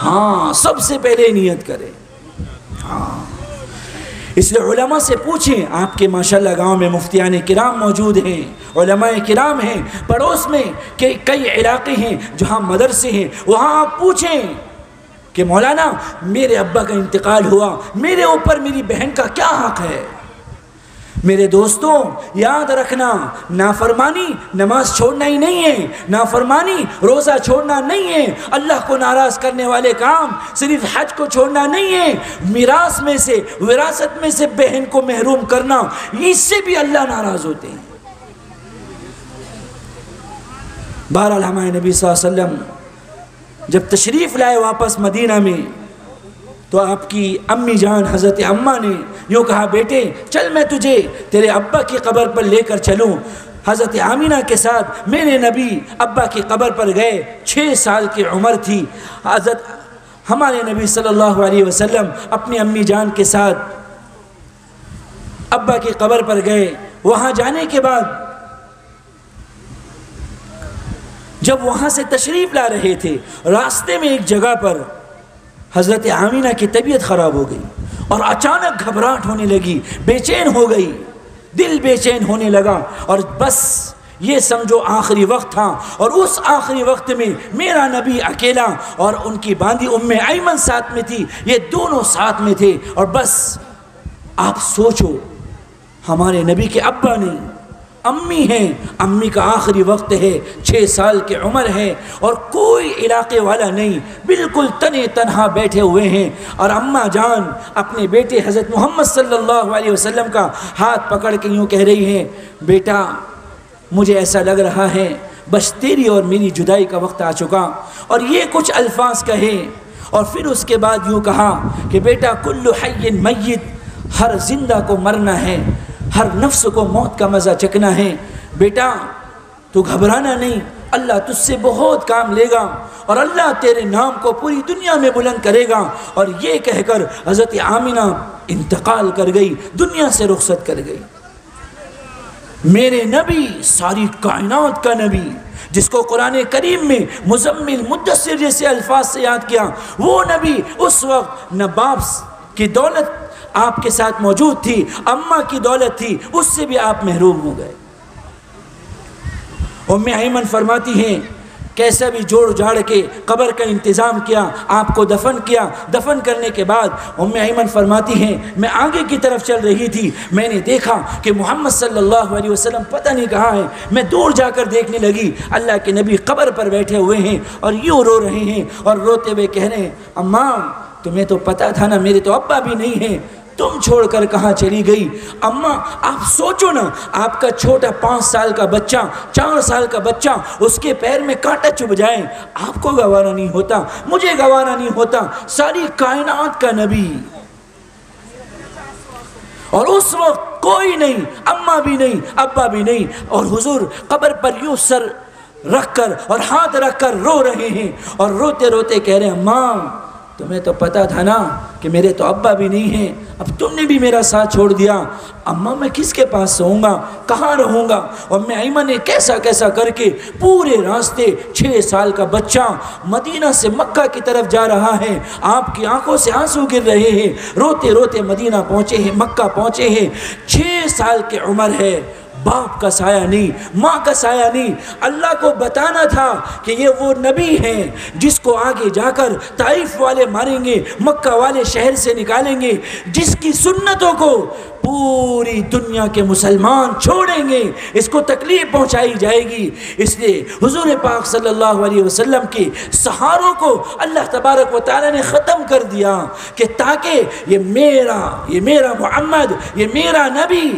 A: ہاں، سب سے پہلے نیت کریں۔ ہاں، اس لیے علماء سے پوچھیں، آپ کے ماشاءاللہ گاؤں میں مفتیان کرام موجود ہیں، علماء کرام ہیں، پڑوس میں کئی علاقے ہیں جہاں مدرسے ہیں، وہاں آپ پوچھیں کہ مولانا میرے ابا کا انتقال ہوا، میرے اوپر میری بہن کا کیا حق ہے؟ میرے دوستوں، یاد رکھنا، نافرمانی نماز چھوڑنا ہی نہیں ہے، نافرمانی روزہ چھوڑنا نہیں ہے، اللہ کو ناراض کرنے والے کام صرف حج کو چھوڑنا نہیں ہے، میراث میں سے، وراثت میں سے بہن کو محروم کرنا، اس سے بھی اللہ ناراض ہوتے ہیں۔ بہرحال ہمارے نبی صلی اللہ علیہ وسلم جب تشریف لائے واپس مدینہ میں، تو آپ کی امی جان حضرت اماں نے یوں کہا، بیٹے چل میں تجھے تیرے ابا کی قبر پر لے کر چلوں۔ حضرت آمینہ کے ساتھ میرے نبی ابا کی قبر پر گئے، 6 سال کی عمر تھی۔ حضرت ہمارے نبی صلی اللہ علیہ وسلم اپنی امی جان کے ساتھ ابا کی قبر پر گئے۔ وہاں جانے کے بعد جب وہاں سے تشریف لا رہے تھے، راستے میں ایک جگہ پر حضرت آمینہ کی طبیعت خراب ہو گئی اور اچانک گھبراہٹ ہونے لگی، بے چین ہو گئی، دل بے چین ہونے لگا، اور بس یہ سمجھو آخری وقت تھا، اور اس آخری وقت میں میرا نبی اکیلا اور ان کی باندھی ایمن ساتھ میں تھی، یہ دونوں ساتھ میں تھے، اور بس آپ سوچو ہمارے نبی کے ابا نہیں، امی ہیں، امی کا آخری وقت ہے، 6 سال کی عمر ہے، اور کوئی علاقے والا نہیں، بالکل تنے تنہا بیٹھے ہوئے ہیں، اور اماں جان اپنے بیٹے حضرت محمد صلی اللہ علیہ وسلم کا ہاتھ پکڑ کے یوں کہہ رہی ہیں، بیٹا مجھے ایسا لگ رہا ہے بس تیری اور میری جدائی کا وقت آ چکا، اور یہ کچھ الفاظ کہے، اور پھر اس کے بعد یوں کہا کہ بیٹا کل حی میت، ہر زندہ کو مرنا ہے، ہر نفس کو موت کا مزہ چکنا ہے، بیٹا تو گھبرانا نہیں، اللہ تجھ سے بہت کام لے گا، اور اللہ تیرے نام کو پوری دنیا میں بلند کرے گا۔ اور یہ کہہ کر حضرت آمینہ انتقال کر گئی، دنیا سے رخصت کر گئی۔ میرے نبی، ساری کائنات کا نبی، جس کو قرآن کریم میں مزمل مدثر جیسے الفاظ سے یاد کیا، وہ نبی اس وقت نہ باپ کی دولت آپ کے ساتھ موجود تھی، اماں کی دولت تھی، اس سے بھی آپ محروم ہو گئے۔ ام ایمن فرماتی ہیں کیسا بھی جوڑ جاڑ کے قبر کا انتظام کیا، آپ کو دفن کیا، دفن کرنے کے بعد ام ایمن فرماتی ہیں میں آگے کی طرف چل رہی تھی، میں نے دیکھا کہ محمد صلی اللہ علیہ وسلم پتہ نہیں کہاں ہے، میں دور جا کر دیکھنے لگی، اللہ کے نبی قبر پر بیٹھے ہوئے ہیں اور یوں رو رہے ہیں، اور روتے ہوئے کہہ رہے ہیں اماں تمہیں تو پتہ تھا نا میرے تو ابا بھی نہیں ہیں، تم چھوڑ کر کہاں چلی گئی؟ اماں آپ سوچو نا، آپ کا چھوٹا 5 سال کا بچہ، 4 سال کا بچہ، اس کے پیر میں کانٹا چبھ جائے، آپ کو گوارا نہیں ہوتا، مجھے گوارا نہیں ہوتا، ساری کائنات کا نبی، اور اس وقت کوئی نہیں، اماں بھی نہیں، ابا بھی نہیں، اور حضور قبر پر یوں سر رکھ کر اور ہاتھ رکھ کر رو رہے ہیں، اور روتے روتے کہہ رہے ہیں اماں تمہیں تو پتا تھا نا کہ میرے تو ابا بھی نہیں ہیں، اب تم نے بھی میرا ساتھ چھوڑ دیا، اماں میں کس کے پاس سوؤں گا، کہاں رہوں گا؟ اور میں ایمن نے کیسا کیسا کر کے پورے راستے 6 سال کا بچہ مدینہ سے مکہ کی طرف جا رہا ہے، آپ کی آنکھوں سے آنسو گر رہے ہیں، روتے روتے مدینہ پہنچے ہیں، مکہ پہنچے ہیں، 6 سال کی عمر ہے، باپ کا سایہ نہیں، ماں کا سایہ نہیں، اللہ کو بتانا تھا کہ یہ وہ نبی ہیں جس کو آگے جا کر طائف والے ماریں گے، مکہ والے شہر سے نکالیں گے، جس کی سنتوں کو پوری دنیا کے مسلمان چھوڑیں گے، اس کو تکلیف پہنچائی جائے گی، اس لیے حضور پاک صلی اللہ علیہ وسلم کے سہاروں کو اللہ تبارک و تعالی نے ختم کر دیا کہ تاکہ یہ میرا محمد، یہ میرا نبی،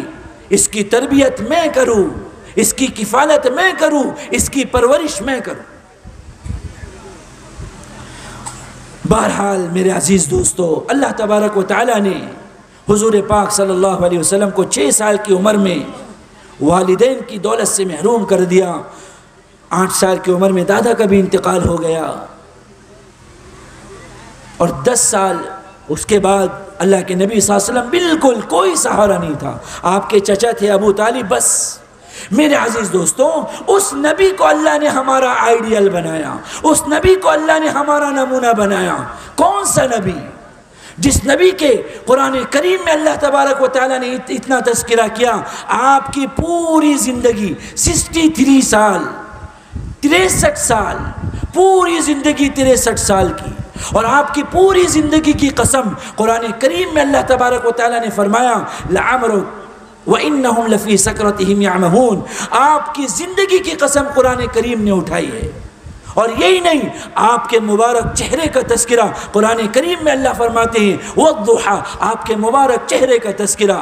A: اس کی تربیت میں کروں، اس کی کفالت میں کروں، اس کی پرورش میں کروں۔ بہرحال میرے عزیز دوستو، اللہ تبارک و تعالی نے حضور پاک صلی اللہ علیہ وسلم کو 6 سال کی عمر میں والدین کی دولت سے محروم کر دیا، 8 سال کی عمر میں دادا کا بھی انتقال ہو گیا، اور 10 سال اس کے بعد اللہ کے نبی صلی اللہ علیہ وسلم بالکل کوئی سہارا نہیں تھا، آپ کے چچا تھے ابو طالب بس۔ میرے عزیز دوستوں، اس نبی کو اللہ نے ہمارا آئیڈیل بنایا، اس نبی کو اللہ نے ہمارا نمونہ بنایا۔ کون سا نبی؟ جس نبی کے قرآن کریم میں اللہ تبارک و تعالیٰ نے اتنا تذکرہ کیا، آپ کی پوری زندگی 63 سال، 63 سال، پوری زندگی 63 سال کی، اور آپ کی پوری زندگی کی قسم قرآن کریم میں اللہ تبارک و تعالیٰ نے فرمایا لَعَمْرُكَ وَإِنَّهُمْ لَفِي سَكْرَتِهِمْ يَعْمَهُونَ، آپ کی زندگی کی قسم قرآن کریم نے اٹھائی ہے۔ اور یہی نہیں، آپ کے مبارک چہرے کا تذکرہ قرآن کریم میں اللہ فرماتے ہیں وَالضُّحَىٰ، آپ کے مبارک چہرے کا تذکرہ،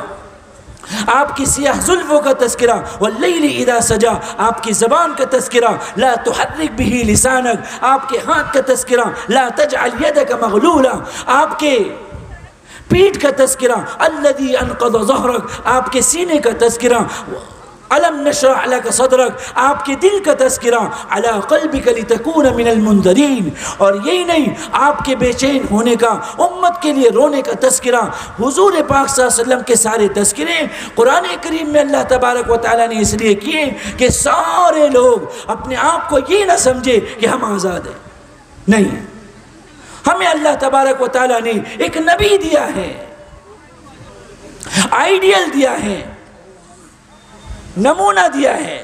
A: آپ کی سیاہ زلفوں کا تذکرہ، واللیل اذا سجا، آپ کی زبان کا تذکرہ، لا تحرک به لسانک، آپ کے ہاتھ کا تذکرہ، لا تجعل یدک مغلولا، آپ کے پیٹھ کا تذکرہ، الذی انقض ظہرک، آپ کے سینے کا تذکرہ، الم نشرح لك صدرک، آپ کے دل کا تذکرہ، علی قلبک لتکون من المنذرین، اور یہی نہیں آپ کے بے چین ہونے کا، امت کے لیے رونے کا تذکرہ۔ حضور پاک صلی اللہ علیہ وسلم کے سارے تذکرے قرآن کریم میں اللہ تبارک و تعالیٰ نے اس لیے کیے کہ سارے لوگ اپنے آپ کو یہ نہ سمجھے کہ ہم آزاد ہیں۔ نہیں، ہمیں اللہ تبارک و تعالیٰ نے ایک نبی دیا ہے، آئیڈیل دیا ہے، نمونہ دیا ہے۔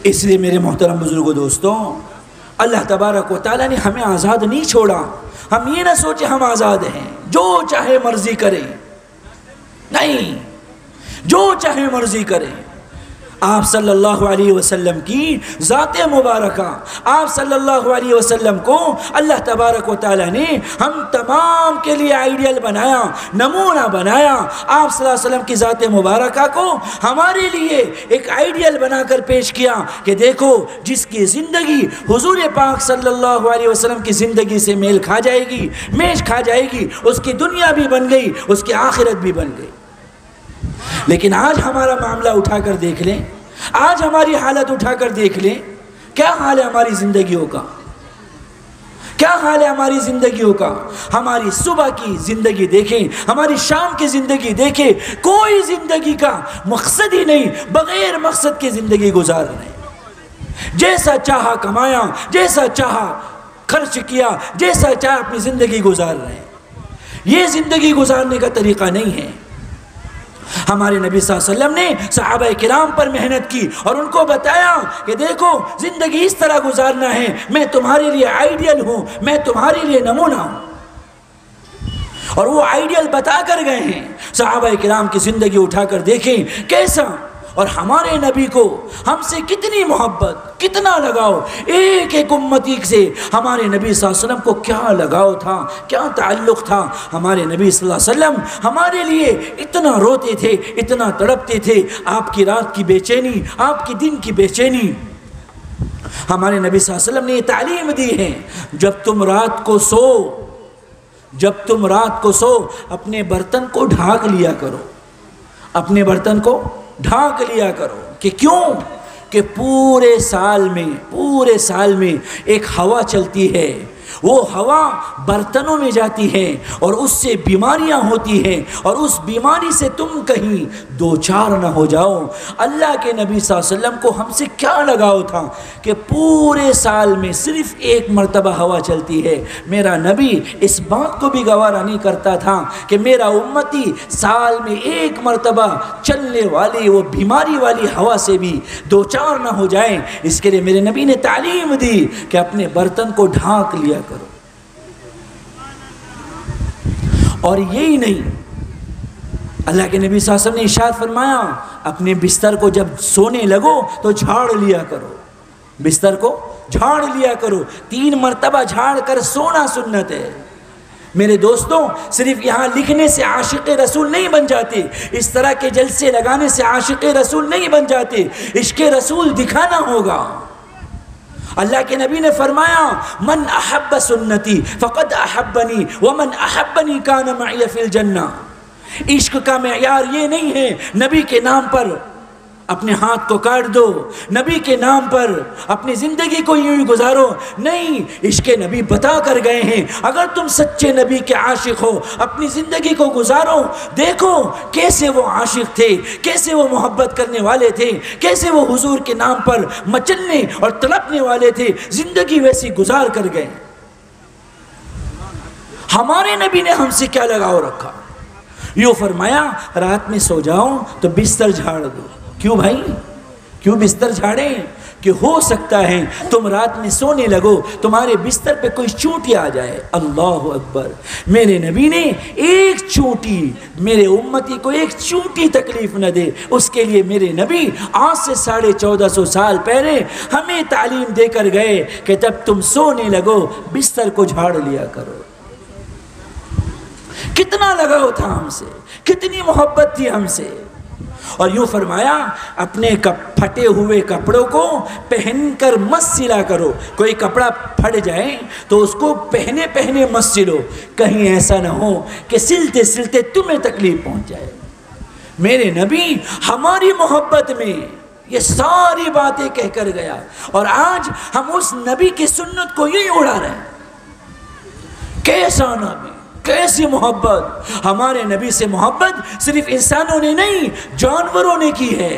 A: اس لیے میرے محترم بزرگوں دوستوں، اللہ تبارک و تعالیٰ نے ہمیں آزاد نہیں چھوڑا۔ ہم یہ نہ سوچے ہم آزاد ہیں، جو چاہے مرضی کریں، نہیں، جو چاہے مرضی کریں۔ آپ صلی اللہ علیہ وسلم کی ذات مبارکہ، آپ صلی اللہ علیہ وسلم کو اللہ تبارک و تعالیٰ نے ہم تمام کے لیے آئیڈیل بنایا، نمونہ بنایا۔ آپ صلی اللہ علیہ وسلم کی ذات مبارکہ کو ہمارے لیے ایک آئیڈیل بنا کر پیش کیا کہ دیکھو، جس کی زندگی حضور پاک صلی اللہ علیہ وسلم کی زندگی سے میل کھا جائے گی، میچ کھا جائے گی، اس کی دنیا بھی بن گئی، اس کی آخرت بھی بن گئی۔ لیکن آج ہمارا معاملہ اٹھا کر دیکھ لیں، آج ہماری حالت اٹھا کر دیکھ لیں، کیا حال ہے ہماری زندگیوں کا، کیا حال ہے ہماری زندگیوں کا۔ ہماری صبح کی زندگی دیکھیں، ہماری شام کی زندگی دیکھیں، کوئی زندگی کا مقصد ہی نہیں، بغیر مقصد کی زندگی گزار رہے ہیں۔ جیسا چاہا کمایا، جیسا چاہا خرچ کیا، جیسا چاہا اپنی زندگی گزار رہے ہیں۔ یہ زندگی گزارنے کا طریقہ نہیں ہے۔ ہمارے نبی صلی اللہ علیہ وسلم نے صحابہ کرام پر محنت کی اور ان کو بتایا کہ دیکھو، زندگی اس طرح گزارنا ہے، میں تمہارے لیے آئیڈیل ہوں، میں تمہارے لیے نمونہ ہوں، اور وہ آئیڈیل بتا کر گئے ہیں۔ صحابہ کرام کی زندگی اٹھا کر دیکھیں کیسا، اور ہمارے نبی کو ہم سے کتنی محبت، کتنا لگاؤ، ایک ایک امتی سے ہمارے نبی صلی اللہ علیہ وسلم کو کیا لگاؤ تھا، کیا تعلق تھا۔ ہمارے نبی صلی اللہ علیہ وسلم ہمارے لیے اتنا روتے تھے، اتنا تڑپتے تھے، آپ کی رات کی بے چینی، آپ کی دن کی بے چینی۔ ہمارے نبی صلی اللہ علیہ وسلم نے یہ تعلیم دی ہے، جب تم رات کو سو، جب تم رات کو سو، اپنے برتن کو ڈھانک لیا کرو، اپنے برتن کو ڈھانک لیا کرو۔ کہ کیوں؟ کہ پورے سال میں ایک ہوا چلتی ہے، وہ ہوا برتنوں میں جاتی ہے اور اس سے بیماریاں ہوتی ہیں، اور اس بیماری سے تم کہیں دو چار نہ ہو جاؤ۔ اللہ کے نبی صلی اللہ علیہ وسلم کو ہم سے کیا لگاؤ تھا کہ پورے سال میں صرف ایک مرتبہ ہوا چلتی ہے۔ میرا نبی اس بات کو بھی گوارا نہیں کرتا تھا کہ میرا امتی سال میں ایک مرتبہ چلنے والی وہ بیماری والی ہوا سے بھی دو چار نہ ہو جائیں۔ اس کے لیے میرے نبی نے تعلیم دی کہ اپنے برتن کو ڈھانک لیا کرو۔ اور یہی نہیں، اللہ کے نبی صلی اللہ علیہ وسلم نے ارشاد فرمایا، اپنے بستر کو جب سونے لگو تو جھاڑ لیا کرو، بستر کو جھاڑ لیا کرو۔ 3 مرتبہ جھاڑ کر سونا سنت ہے۔ میرے دوستوں، صرف یہاں لکھنے سے عاشق رسول نہیں بن جاتے، اس طرح کے جلسے لگانے سے عاشق رسول نہیں بن جاتے، عشق رسول دکھانا ہوگا۔ اللہ کے نبی نے فرمایا، من احب سنتی فقد احبنی ومن احبنی کان معی فی الجنہ۔ عشق کا معیار یہ نہیں ہے نبی کے نام پر اپنے ہاتھ کو کاٹ دو، نبی کے نام پر اپنی زندگی کو یوں ہی گزارو، نہیں۔ عشق نبی بتا کر گئے ہیں، اگر تم سچے نبی کے عاشق ہو اپنی زندگی کو گزارو۔ دیکھو کیسے وہ عاشق تھے، کیسے وہ محبت کرنے والے تھے، کیسے وہ حضور کے نام پر مچلنے اور تڑپنے والے تھے، زندگی ویسی گزار کر گئے۔ ہمارے نبی نے ہم سے کیا لگاؤ رکھا؟ یوں فرمایا، رات میں سو جاؤ تو بستر جھاڑ دو۔ کیوں بھائی، کیوں بستر جھاڑیں؟ کہ ہو سکتا ہے تم رات میں سونے لگو، تمہارے بستر پہ کوئی چونٹی آ جائے۔ اللہ اکبر! میرے نبی نے ایک چونٹی، میرے امتی کو ایک چونٹی تکلیف نہ دے، اس کے لیے میرے نبی آج سے 1450 سال پہلے ہمیں تعلیم دے کر گئے کہ جب تم سونے لگو بستر کو جھاڑ لیا کرو۔ کتنا لگاؤ تھا ہم سے، کتنی محبت تھی ہم سے، اور یوں فرمایا اپنے پھٹے ہوئے کپڑوں کو پہن کر مت سلا کرو. کوئی کپڑا پھٹ جائے تو اس کو پہنے پہنے مت سلو, کہیں ایسا نہ ہو کہ سلتے سلتے تمہیں تکلیف پہنچ جائے. میرے نبی ہماری محبت میں یہ ساری باتیں کہہ کر گیا, اور آج ہم اس نبی کی سنت کو یوں اڑا رہے ہیں. کیسا نبی, کیسی محبت. ہمارے نبی سے محبت صرف انسانوں نے نہیں جانوروں نے کی ہے.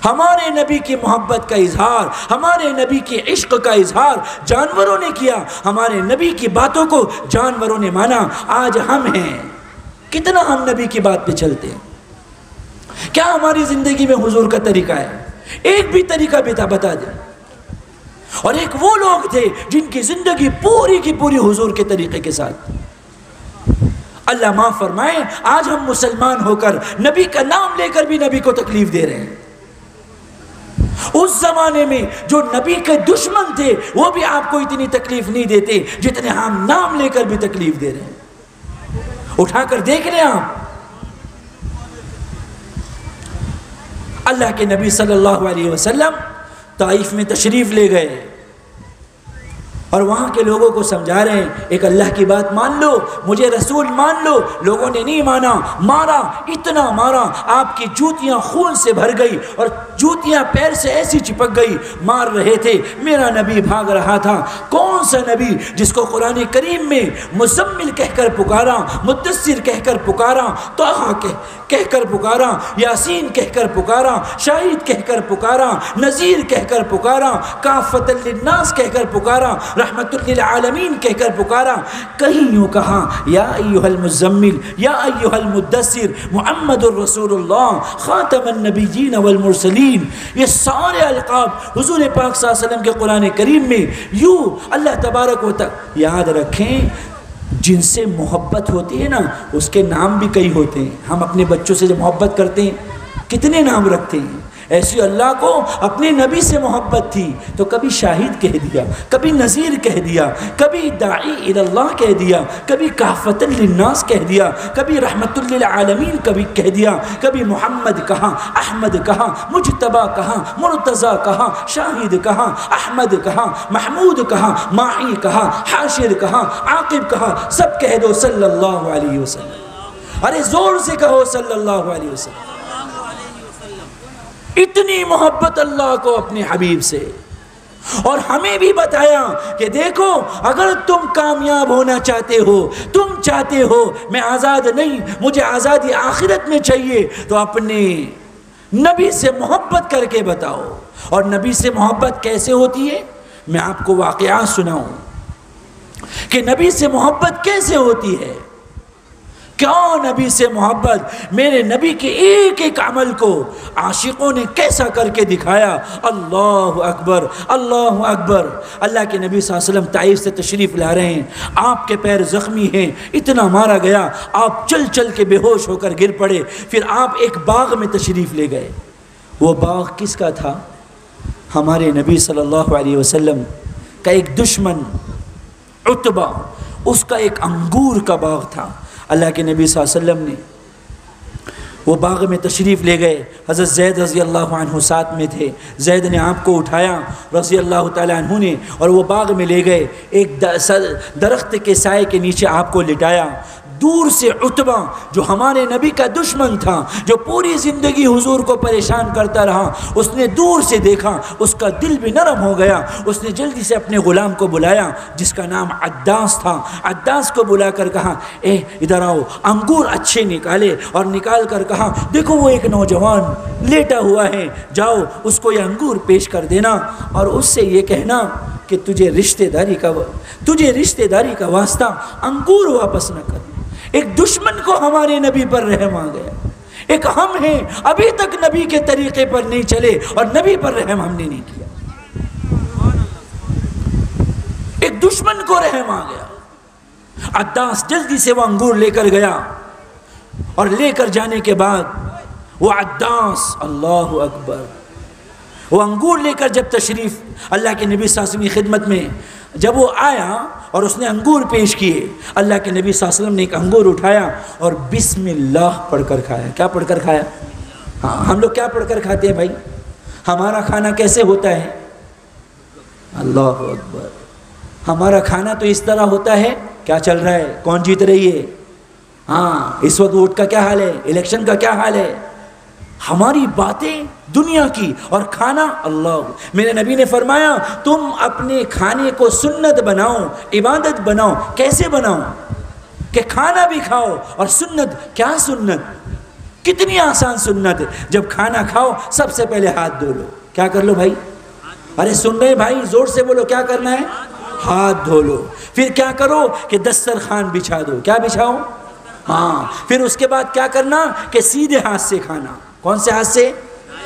A: ہمارے نبی کی محبت کا اظہار, ہمارے نبی کے عشق کا اظہار جانوروں نے کیا. ہمارے نبی کی باتوں کو جانوروں نے مانا. آج ہم ہیں, کتنا ہم نبی کی بات پہ چلتے ہیں. کیا ہماری زندگی میں حضور کا طریقہ ہے؟ ایک بھی طریقہ بتا دیں. اور ایک وہ لوگ تھے جن کی زندگی پوری کی پوری حضور کے طریقے کے ساتھ. اللہ معاف فرمائے, آج ہم مسلمان ہو کر نبی کا نام لے کر بھی نبی کو تکلیف دے رہے ہیں. اس زمانے میں جو نبی کے دشمن تھے وہ بھی آپ کو اتنی تکلیف نہیں دیتے جتنے ہم نام لے کر بھی تکلیف دے رہے ہیں. اٹھا کر دیکھ لیں آپ, اللہ کے نبی صلی اللہ علیہ وسلم طائف میں تشریف لے گئے اور وہاں کے لوگوں کو سمجھا رہے ہیں ایک اللہ کی بات مان لو, مجھے رسول مان لو. لوگوں نے نہیں مانا, مارا, اتنا مارا آپ کی جوتیاں خون سے بھر گئی اور جوتیاں پیر سے ایسی چپک گئی. مار رہے تھے, میرا نبی بھاگ رہا تھا. کون سا نبی جس کو قرآن کریم میں مزمل کہہ کر پکارا, مدثر کہہ کر پکارا, طٰہٰ کہہ کر پکارا, یاسین کہہ کر پکارا, شاہد کہہ کر پکارا, نذیر کہہ کر پکارا, کافۃ للناس کہہ کر پکارا, رحمت للعالمین کہہ کر پکارا. کہیں یوں کہا یا ایھا المزمل یا ایھا المدثر محمد الرسول اللہ خاتم النبیین والمرسلین. یہ سارے القاب حضور پاک صلی اللہ علیہ وسلم کے قرآن کریم میں یوں اللہ تبارک و تعالی. یاد رکھیں جن سے محبت ہوتی ہے نا اس کے نام بھی کئی ہوتے ہیں. ہم اپنے بچوں سے جب محبت کرتے ہیں کتنے نام رکھتے ہیں. ایسی اللہ کو اپنے نبی سے محبت تھی تو کبھی شاہد کہہ دیا, کبھی نذیر کہہ دیا, کبھی داعی الی اللہ کہہ دیا, کبھی کافۃ للناس کہہ دیا, کبھی رحمت للعالمین کبھی کہہ دیا, کبھی محمد کہا, احمد کہا, مجتبیٰ کہا, مرتضیٰ کہا, شاہد کہا, احمد کہا, محمود کہا, ماہی کہا, حاشر کہا, عاقب کہا. سب کہہ دو صلی اللہ علیہ وسلم. ارے زور سے کہو صلی اللہ علیہ وسلم. اتنی محبت اللہ کو اپنے حبیب سے. اور ہمیں بھی بتایا کہ دیکھو اگر تم کامیاب ہونا چاہتے ہو, تم چاہتے ہو میں آزاد نہیں, مجھے آزادی آخرت میں چاہیے, تو اپنے نبی سے محبت کر کے بتاؤ. اور نبی سے محبت کیسے ہوتی ہے میں آپ کو واقعات سناؤں کہ نبی سے محبت کیسے ہوتی ہے. کیا نبی سے محبت, میرے نبی کے ایک ایک عمل کو عاشقوں نے کیسا کر کے دکھایا. اللہ اکبر, اللہ اکبر. اللہ کے نبی صلی اللہ علیہ وسلم طائف سے تشریف لا رہے ہیں, آپ کے پیر زخمی ہیں, اتنا مارا گیا آپ چل چل کے بے ہوش ہو کر گر پڑے. پھر آپ ایک باغ میں تشریف لے گئے. وہ باغ کس کا تھا؟ ہمارے نبی صلی اللہ علیہ وسلم کا ایک دشمن عتبہ, اس کا ایک انگور کا باغ تھا. اللہ کے نبی صلی اللہ علیہ وسلم نے وہ باغ میں تشریف لے گئے. حضرت زید رضی اللہ عنہ ساتھ میں تھے. زید نے آپ کو اٹھایا رضی اللہ تعالیٰ عنہ نے, اور وہ باغ میں لے گئے. ایک درخت کے سائے کے نیچے آپ کو لٹایا. دور سے عتبہ جو ہمارے نبی کا دشمن تھا, جو پوری زندگی حضور کو پریشان کرتا رہا, اس نے دور سے دیکھا, اس کا دل بھی نرم ہو گیا. اس نے جلدی سے اپنے غلام کو بلایا جس کا نام عداس تھا. عداس کو بلا کر کہا اے ادھر آؤ. انگور اچھے نکالے اور نکال کر کہا دیکھو وہ ایک نوجوان لیٹا ہوا ہے, جاؤ اس کو یہ انگور پیش کر دینا اور اس سے یہ کہنا کہ تجھے رشتہ داری کا واسطہ انگور واپس نہ کر. ایک دشمن کو ہمارے نبی پر رحم آ گیا. ایک ہم ہیں ابھی تک نبی کے طریقے پر نہیں چلے اور نبی پر رحم ہم نے نہیں کیا. ایک دشمن کو رحم آ گیا. عداس جلدی سے وہ انگور لے کر گیا, اور لے کر جانے کے بعد وہ عداس, اللہ اکبر, وہ انگور لے کر جب تشریف اللہ کے نبی صلی اللہ علیہ وسلم کی خدمت میں جب وہ آیا اور اس نے انگور پیش کیے, اللہ کے نبی صلی اللہ علیہ وسلم نے ایک انگور اٹھایا اور بسم اللہ پڑھ کر کھایا. کیا پڑھ کر کھایا؟ ہاں ہم لوگ کیا پڑھ کر کھاتے ہیں بھائی؟ ہمارا کھانا کیسے ہوتا ہے؟ اللہ اکبر، ہمارا کھانا تو اس طرح ہوتا ہے، کیا چل رہا ہے، کون جیت رہی ہے، ہاں اس وقت ووٹ کا کیا حال ہے، الیکشن کا کیا حال ہے، ہماری باتیں دنیا کی، اور کھانا اللہ۔ میرے نبی نے فرمایا تم اپنے کھانے کو سنت بناؤ، عبادت بناؤ۔ کیسے بناؤ؟ کہ کھانا بھی کھاؤ اور سنت۔ کیا سنت؟ کتنی آسان سنت ہے۔ جب کھانا کھاؤ سب سے پہلے ہاتھ دھو لو۔ کیا کر لو بھائی؟ ارے سن رہے بھائی؟ زور سے بولو، کیا کرنا ہے؟ ہاتھ دھو لو۔ پھر کیا کرو کہ دسترخوان بچھا دو۔ کیا بچھاؤ؟ ہاں۔ پھر اس کے بعد کیا کرنا کہ سیدھے ہاتھ سے کھانا۔ کون سے ہاتھ سے؟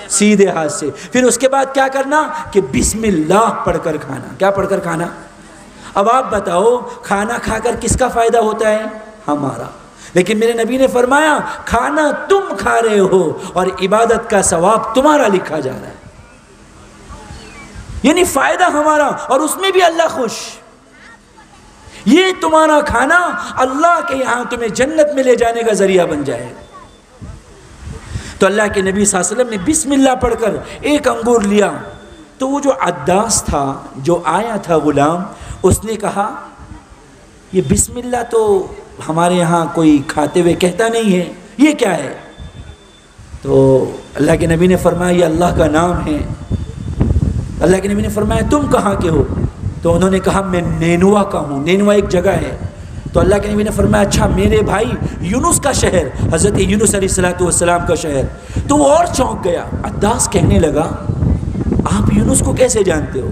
A: سیدھے ہاتھ سے۔ پھر اس کے بعد کیا کرنا کہ بسم اللہ پڑھ کر کھانا۔ کیا پڑھ کر کھانا؟ اب آپ بتاؤ کھانا کھا کر کس کا فائدہ ہوتا ہے؟ ہمارا۔ لیکن میرے نبی نے فرمایا کھانا تم کھا رہے ہو اور عبادت کا ثواب تمہارا لکھا جا رہا ہے، یعنی فائدہ ہمارا، اور اس میں بھی اللہ خوش۔ یہ تمہارا کھانا اللہ کے یہاں تمہیں جنت میں لے جانے کا ذریعہ بن جائے۔ تو اللہ کے نبی صلی اللہ علیہ وسلم نے بسم اللہ پڑھ کر ایک انگور لیا، تو وہ جو عداس تھا، جو آیا تھا غلام، اس نے کہا یہ بسم اللہ تو ہمارے یہاں کوئی کھاتے ہوئے کہتا نہیں ہے، یہ کیا ہے؟ تو اللہ کے نبی نے فرمایا یہ اللہ کا نام ہے۔ اللہ کے نبی نے فرمایا تم کہاں کے ہو؟ تو انہوں نے کہا میں نینوا کا ہوں۔ نینوا ایک جگہ ہے۔ تو اللہ کے نبی نے فرمایا اچھا میرے بھائی یونس کا شہر، حضرت یونس علیہ السلام کا شہر۔ تو وہ اور چونک گیا۔ عداس کہنے لگا آپ یونس کو کیسے جانتے ہو؟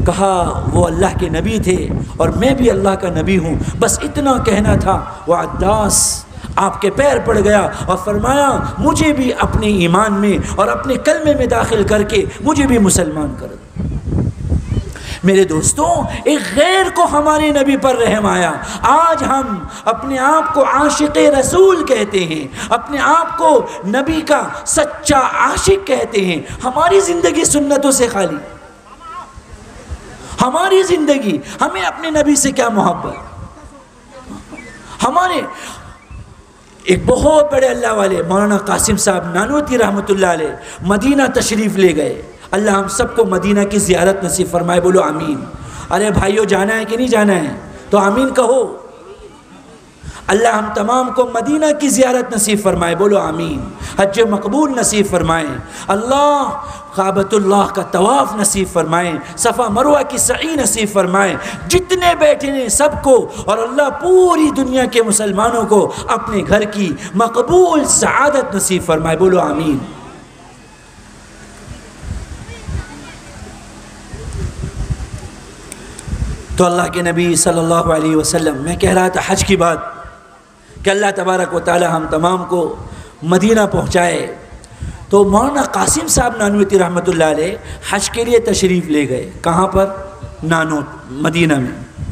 A: کہا وہ اللہ کے نبی تھے اور میں بھی اللہ کا نبی ہوں، بس اتنا کہنا تھا۔ وہ عداس آپ کے پیر پڑ گیا اور فرمایا مجھے بھی اپنے ایمان میں اور اپنے کلمے میں داخل کر کے مجھے بھی مسلمان کر دو۔ میرے دوستوں، ایک غیر کو ہمارے نبی پر رحم آیا۔ آج ہم اپنے آپ کو عاشق رسول کہتے ہیں، اپنے آپ کو نبی کا سچا عاشق کہتے ہیں۔ ہماری زندگی سنتوں سے خالی، ہماری زندگی، ہمیں اپنے نبی سے کیا محبت۔ ہمارے ایک بہت بڑے اللہ والے مولانا قاسم صاحب نانوتی رحمۃ اللہ علیہ مدینہ تشریف لے گئے۔ اللہ ہم سب کو مدینہ کی زیارت نصیب فرمائے، بولو آمین۔ ارے بھائیو جانا ہے کہ نہیں جانا ہے؟ تو آمین کہو۔ اللہ ہم تمام کو مدینہ کی زیارت نصیب فرمائے، بولو آمین۔ حج مقبول نصیب فرمائے، اللہ کعبۃ اللہ کا طواف نصیب فرمائے، صفا مروہ کی سعی نصیب فرمائے، جتنے بیٹھے ہیں سب کو، اور اللہ پوری دنیا کے مسلمانوں کو اپنے گھر کی مقبول سعادت نصیب فرمائے، بولو آمین۔ تو اللہ کے نبی صلی اللہ علیہ وسلم، میں کہہ رہا تھا حج کی بات، کہ اللہ تبارک و تعالی ہم تمام کو مدینہ پہنچائے۔ تو مولانا قاسم صاحب نانوتی رحمۃ اللہ علیہ حج کے لیے تشریف لے گئے۔ کہاں پر؟ نانوت، مدینہ میں۔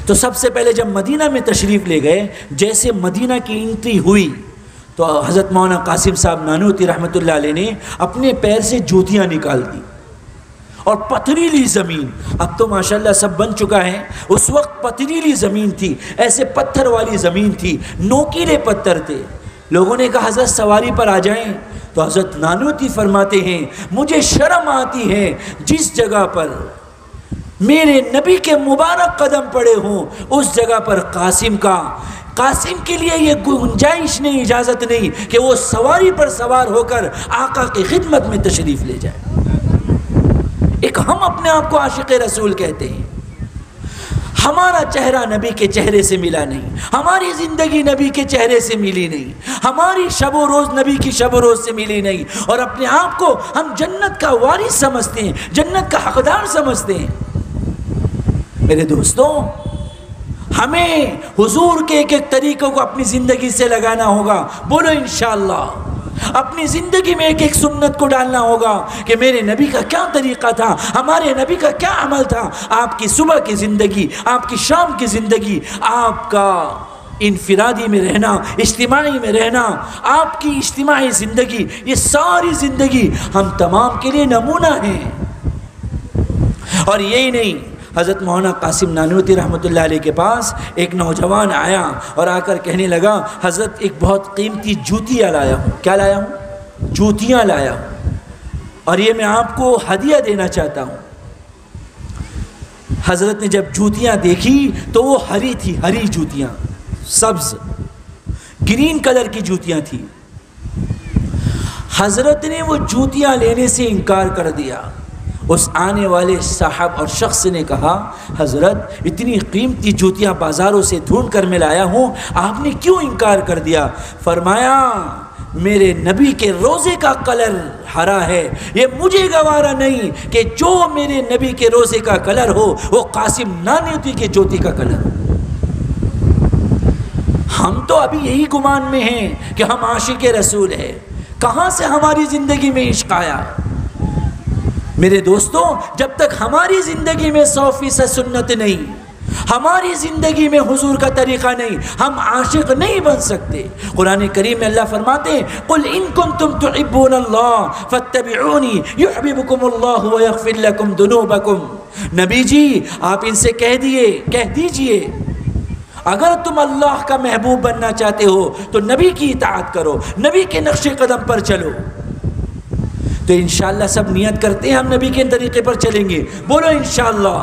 A: تو سب سے پہلے جب مدینہ میں تشریف لے گئے، جیسے مدینہ کی انٹری ہوئی تو حضرت مولانا قاسم صاحب نانوتی رحمۃ اللہ علیہ نے اپنے پیر سے جوتیاں نکال دی، اور پتھریلی زمین، اب تو ماشاءاللہ سب بن چکا ہے، اس وقت پتھریلی زمین تھی، ایسے پتھر والی زمین تھی، نوکیلے پتھر تھے۔ لوگوں نے کہا حضرت سواری پر آ جائیں، تو حضرت نانوتی فرماتے ہیں مجھے شرم آتی ہے جس جگہ پر میرے نبی کے مبارک قدم پڑے ہوں اس جگہ پر قاسم کے لیے یہ گنجائش نہیں، اجازت نہیں کہ وہ سواری پر سوار ہو کر آقا کی خدمت میں تشریف لے جائے۔ ایک ہم اپنے آپ کو عاشق رسول کہتے ہیں، ہمارا چہرہ نبی کے چہرے سے ملا نہیں، ہماری زندگی نبی کے چہرے سے ملی نہیں، ہماری شب و روز نبی کی شب و روز سے ملی نہیں، اور اپنے آپ کو ہم جنت کا وارث سمجھتے ہیں، جنت کا حقدار سمجھتے ہیں۔ میرے دوستوں، ہمیں حضور کے ایک ایک طریقوں کو اپنی زندگی سے لگانا ہوگا، بولو انشاءاللہ۔ اپنی زندگی میں ایک ایک سنت کو ڈالنا ہوگا کہ میرے نبی کا کیا طریقہ تھا، ہمارے نبی کا کیا عمل تھا۔ آپ کی صبح کی زندگی، آپ کی شام کی زندگی، آپ کا انفرادی میں رہنا، اجتماعی میں رہنا، آپ کی اجتماعی زندگی، یہ ساری زندگی ہم تمام کے لیے نمونہ ہیں۔ اور یہی نہیں، حضرت مولانا قاسم نانوتی رحمۃ اللہ علیہ کے پاس ایک نوجوان آیا اور آ کر کہنے لگا حضرت ایک بہت قیمتی جوتیاں لایا ہوں۔ کیا لایا ہوں؟ جوتیاں لایا ہوں اور یہ میں آپ کو ہدیہ دینا چاہتا ہوں۔ حضرت نے جب جوتیاں دیکھی تو وہ ہری تھی، ہری جوتیاں، سبز گرین کلر کی جوتیاں تھی۔ حضرت نے وہ جوتیاں لینے سے انکار کر دیا۔ اس آنے والے صاحب اور شخص نے کہا حضرت اتنی قیمتی جوتیاں بازاروں سے ڈھونڈ کر میں لایا ہوں، آپ نے کیوں انکار کر دیا؟ فرمایا میرے نبی کے روزے کا کلر ہرا ہے، یہ مجھے گوارا نہیں کہ جو میرے نبی کے روزے کا کلر ہو وہ قاسم نانوتوی کے جوتی کا کلر ہو۔ ہم تو ابھی یہی گمان میں ہیں کہ ہم عاشق رسول ہیں، کہاں سے ہماری زندگی میں عشق آیا؟ میرے دوستوں، جب تک ہماری زندگی میں 100% سنت نہیں، ہماری زندگی میں حضور کا طریقہ نہیں، ہم عاشق نہیں بن سکتے۔ قرآن کریم میں اللہ فرماتے ہیں قُلْ إِن كُنْتُمْ تُحِبُّونَ اللَّهَ فَاتَّبِعُونِي يُحْبِبْكُمُ اللَّهُ وَيَغْفِرْ لَكُمْ ذُنُوبَكُمْ۔ نبی جی آپ ان سے کہہ دیجئے اگر تم اللہ کا محبوب بننا چاہتے ہو تو نبی کی اطاعت کرو، نبی کے نقش قدم پر چلو۔ تو انشاءاللہ سب نیت کرتے ہیں ہم نبی کے طریقے پر چلیں گے، بولو انشاءاللہ،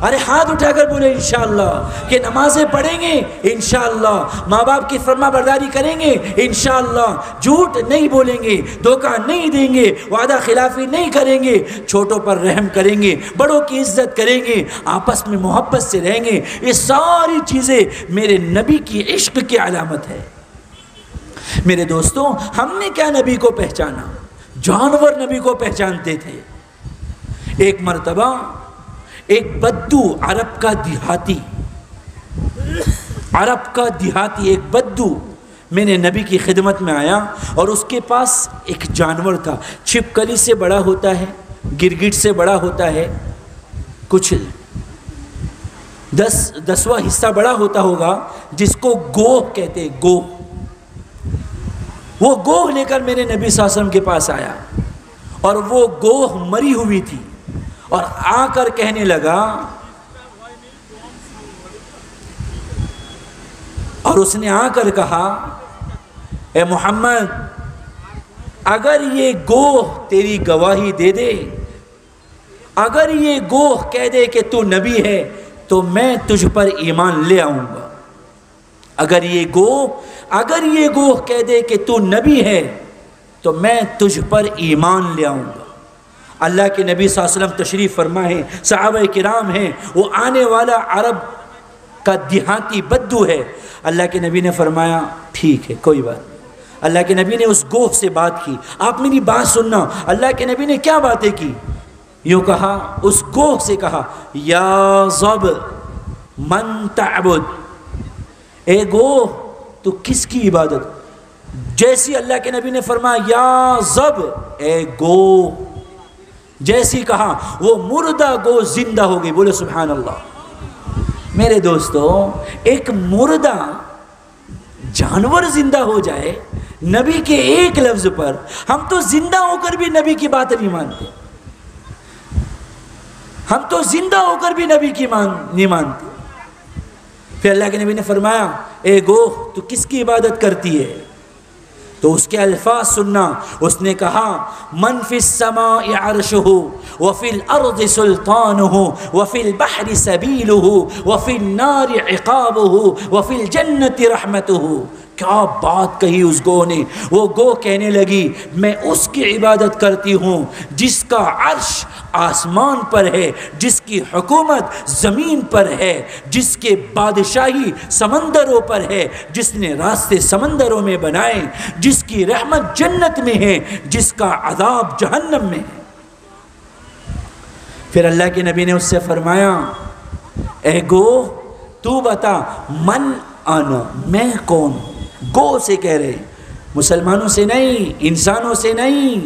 A: ارے ہاتھ اٹھا کر بولے انشاءاللہ، کہ نمازیں پڑھیں گے انشاءاللہ، ماں باپ کی فرما برداری کریں گے انشاءاللہ، جھوٹ نہیں بولیں گے، دھوکہ نہیں دیں گے، وعدہ خلافی نہیں کریں گے، چھوٹوں پر رحم کریں گے، بڑوں کی عزت کریں گے، آپس میں محبت سے رہیں گے۔ یہ ساری چیزیں میرے نبی کی عشق کی علامت ہے۔ میرے دوستوں، ہم نے کیا نبی کو پہچانا؟ جانور نبی کو پہچانتے تھے۔ ایک مرتبہ ایک بدو، عرب کا دیہاتی ایک بدو میرے نبی کی خدمت میں آیا اور اس کے پاس ایک جانور تھا، چھپکلی سے بڑا ہوتا ہے، گرگٹ سے بڑا ہوتا ہے، کچھ 10واں حصہ بڑا ہوتا ہوگا، جس کو گوہ کہتے ہیں، گوہ۔ وہ گوہ لے کر میرے نبی صلی اللہ علیہ وسلم کے پاس آیا اور وہ گوہ مری ہوئی تھی اور آ کر کہنے لگا، اور اس نے آ کر کہا اے محمد اگر یہ گوہ تیری گواہی دے دے، اگر یہ گوہ کہہ دے کہ تو نبی ہے تو میں تجھ پر ایمان لے آؤں گا۔ اگر یہ گوہ کہہ دے کہ تو نبی ہے تو میں تجھ پر ایمان لے آؤں گا۔ اللہ کے نبی صلی اللہ علیہ وسلم تشریف فرما ہے، صحابہ کرام ہیں، وہ آنے والا عرب کا دیہاتی بدو ہے۔ اللہ کے نبی نے فرمایا ٹھیک ہے، کوئی بات نہیں۔ اللہ کے نبی نے اس گوہ سے بات کی۔ آپ میری بات سننا، اللہ کے نبی نے کیا باتیں کی؟ یوں کہا، اس گوہ سے کہا یا ضب من تعبد، اے گوہ تو کس کی عبادت؟ جیسی اللہ کے نبی نے فرمایا یا ضب، اے گوہ، جیسی کہا وہ مردہ گو زندہ ہو گئی، بولے سبحان اللہ۔ میرے دوستو، ایک مردہ جانور زندہ ہو جائے نبی کے ایک لفظ پر، ہم تو زندہ ہو کر بھی نبی کی بات نہیں مانتے، ہم تو زندہ ہو کر بھی نبی کی نہیں مانتے۔ پھر اللہ کے نبی نے فرمایا اے گوہ تو کس کی عبادت کرتی ہے؟ تو اس کے الفاظ سننا، اس نے کہا من فی السماء عرشہ وفی الارض سلطانہ وفی البحر سبیلہ وفی النار عقابہ وفی الجنت رحمتہ۔ کیا بات کہی اس گوہ نے! وہ گوہ کہنے لگی میں اس کی عبادت کرتی ہوں جس کا عرش آسمان پر ہے، جس کی حکومت زمین پر ہے، جس کے بادشاہی سمندروں پر ہے، جس نے راستے سمندروں میں بنائے، جس کی رحمت جنت میں ہے، جس کا عذاب جہنم میں ہے۔ پھر اللہ کے نبی نے اس سے فرمایا اے گوہ تو بتا من انا، میں کون ہوں؟ گو سے کہہ رہے، مسلمانوں سے نہیں، انسانوں سے نہیں،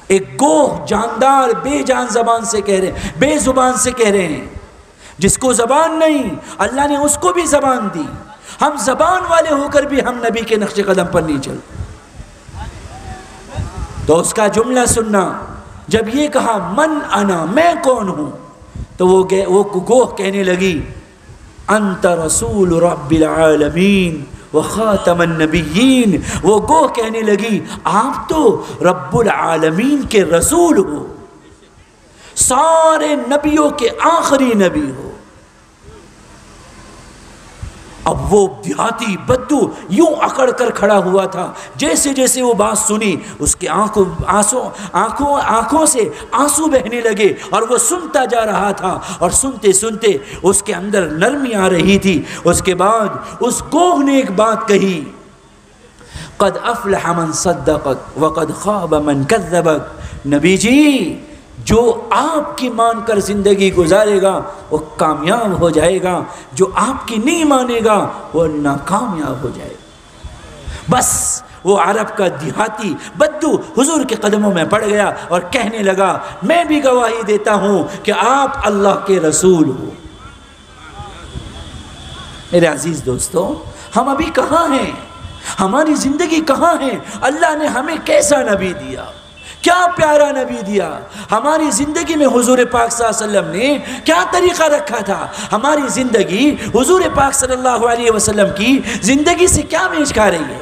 A: ایک گوہ جاندار بے جان زبان سے کہہ رہے ہیں، بے زبان سے کہہ رہے ہیں، جس کو زبان نہیں اللہ نے اس کو بھی زبان دی۔ ہم زبان والے ہو کر بھی ہم نبی کے نقش قدم پر نہیں چلتے۔ تو اس کا جملہ سننا، جب یہ کہا من انا، میں کون ہوں، تو وہ گوہ کہنے لگی انت رسول رب العالمین وخاتم النبیین، وہ گو کہنے لگی آپ تو رب العالمین کے رسول ہو، سارے نبیوں کے آخری نبی ہو۔ اب وہ دیہاتی بدو یوں اکڑ کر کھڑا ہوا تھا، جیسے جیسے وہ بات سنی اس کے آنکھوں سے آنسو بہنے لگے، اور وہ سنتا جا رہا تھا، اور سنتے سنتے اس کے اندر نرمی آ رہی تھی۔ اس کے بعد اس گوہ نے ایک بات کہی، قد افلح من صدقک وقد خاب من کذبک، نبی جی جو آپ کی مان کر زندگی گزارے گا وہ کامیاب ہو جائے گا، جو آپ کی نہیں مانے گا وہ ناکامیاب ہو جائے گا۔ بس وہ عرب کا دیہاتی بدو حضور کے قدموں میں پڑ گیا اور کہنے لگا میں بھی گواہی دیتا ہوں کہ آپ اللہ کے رسول ہو۔ میرے عزیز دوستو، ہم ابھی کہاں ہیں؟ ہماری زندگی کہاں ہے؟ اللہ نے ہمیں کیسا نبی دیا، کیا پیارا نبی دیا۔ ہماری زندگی میں حضور پاک صلی اللہ علیہ وسلم نے کیا طریقہ رکھا تھا؟ ہماری زندگی حضور پاک صلی اللہ علیہ وسلم کی زندگی سے کیا میچ کھا رہی ہے؟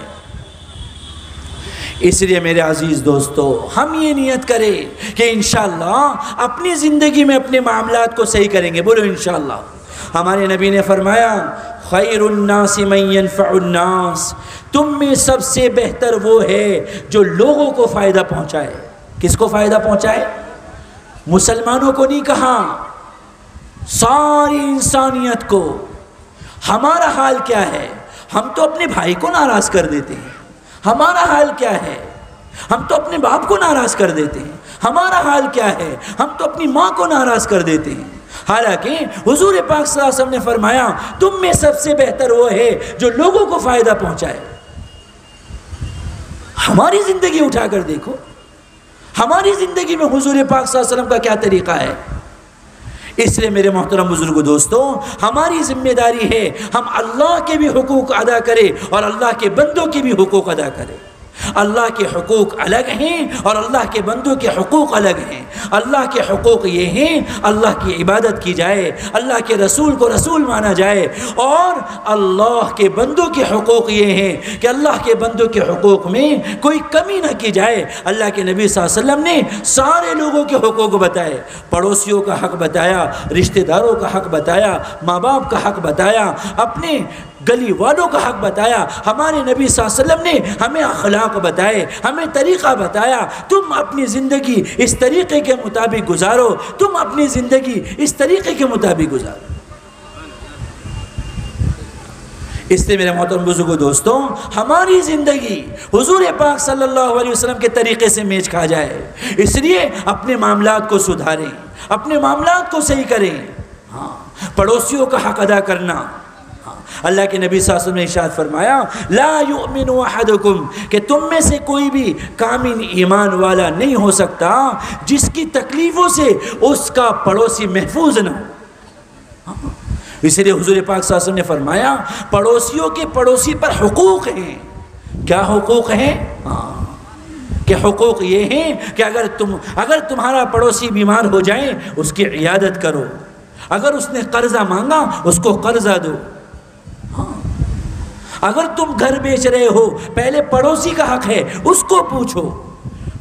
A: اس لیے میرے عزیز دوستو، ہم یہ نیت کریں کہ انشاءاللہ اپنی زندگی میں اپنے معاملات کو صحیح کریں گے۔ بولو انشاءاللہ۔ ہمارے نبی نے فرمایا خیر الناس من ينفع الناس، تم میں سب سے بہتر وہ ہے جو لوگوں کو فائدہ پہنچائے۔ کس کو فائدہ پہنچائے؟ مسلمانوں کو نہیں کہا، ساری انسانیت کو۔ ہمارا حال کیا ہے؟ ہم تو اپنے بھائی کو ناراض کر دیتے ہیں۔ ہمارا حال کیا ہے؟ ہم تو اپنے باپ کو ناراض کر دیتے ہیں۔ ہمارا حال کیا ہے؟ ہم تو اپنی ماں کو ناراض کر دیتے ہیں۔ حالانکہ حضور پاک صلی اللہ علیہ وسلم نے فرمایا تم میں سب سے بہتر وہ ہے جو لوگوں کو فائدہ پہنچائے۔ ہماری زندگی اٹھا کر دیکھو، ہماری زندگی میں حضور پاک صلی اللہ علیہ وسلم کا کیا طریقہ ہے۔ اس لیے میرے محترم بزرگوں دوستوں، ہماری ذمہ داری ہے ہم اللہ کے بھی حقوق ادا کریں اور اللہ کے بندوں کے بھی حقوق ادا کریں۔ اللہ کے حقوق الگ ہیں اور اللہ کے بندوں کے حقوق الگ ہیں۔ اللہ کے حقوق یہ ہیں اللہ کی عبادت کی جائے، اللہ کے رسول کو رسول مانا جائے، اور اللہ کے بندوں کے حقوق یہ ہیں کہ اللہ کے بندوں کے حقوق میں کوئی کمی نہ کی جائے۔ اللہ کے نبی صلی اللہ علیہ وسلم نے سارے لوگوں کے حقوق بتائے، پڑوسیوں کا حق بتایا، رشتہ داروں کا حق بتایا، ماں باپ کا حق بتایا، اپنے گلی والوں کا حق بتایا۔ ہمارے نبی صلی اللہ علیہ وسلم نے ہمیں اخلاق بتائے، ہمیں طریقہ بتایا، تم اپنی زندگی اس طریقے کے مطابق گزارو، تم اپنی زندگی اس طریقے کے مطابق گزارو۔ اس لیے میرے محترم بزرگوں دوستوں، ہماری زندگی حضور پاک صلی اللہ علیہ وسلم کے طریقے سے میچ کھا جائے، اس لیے اپنے معاملات کو سدھاریں، اپنے معاملات کو صحیح کریں۔ ہاں، پڑوسیوں کا حق ادا کرنا۔ اللہ کے نبی صلی اللہ علیہ وسلم نے ارشاد فرمایا لا یؤمن احدکم، کہ تم میں سے کوئی بھی کامل ایمان والا نہیں ہو سکتا جس کی تکلیفوں سے اس کا پڑوسی محفوظ نہ ہو۔ اس لیے حضور پاک صلی اللہ علیہ وسلم نے فرمایا پڑوسیوں کے پڑوسی پر حقوق ہیں۔ کیا حقوق ہیں؟ کہ حقوق یہ ہیں کہ اگر تمہارا پڑوسی بیمار ہو جائے اس کی عیادت کرو، اگر اس نے قرضہ مانگا اس کو قرضہ دو، اگر تم گھر بیچ رہے ہو پہلے پڑوسی کا حق ہے اس کو پوچھو۔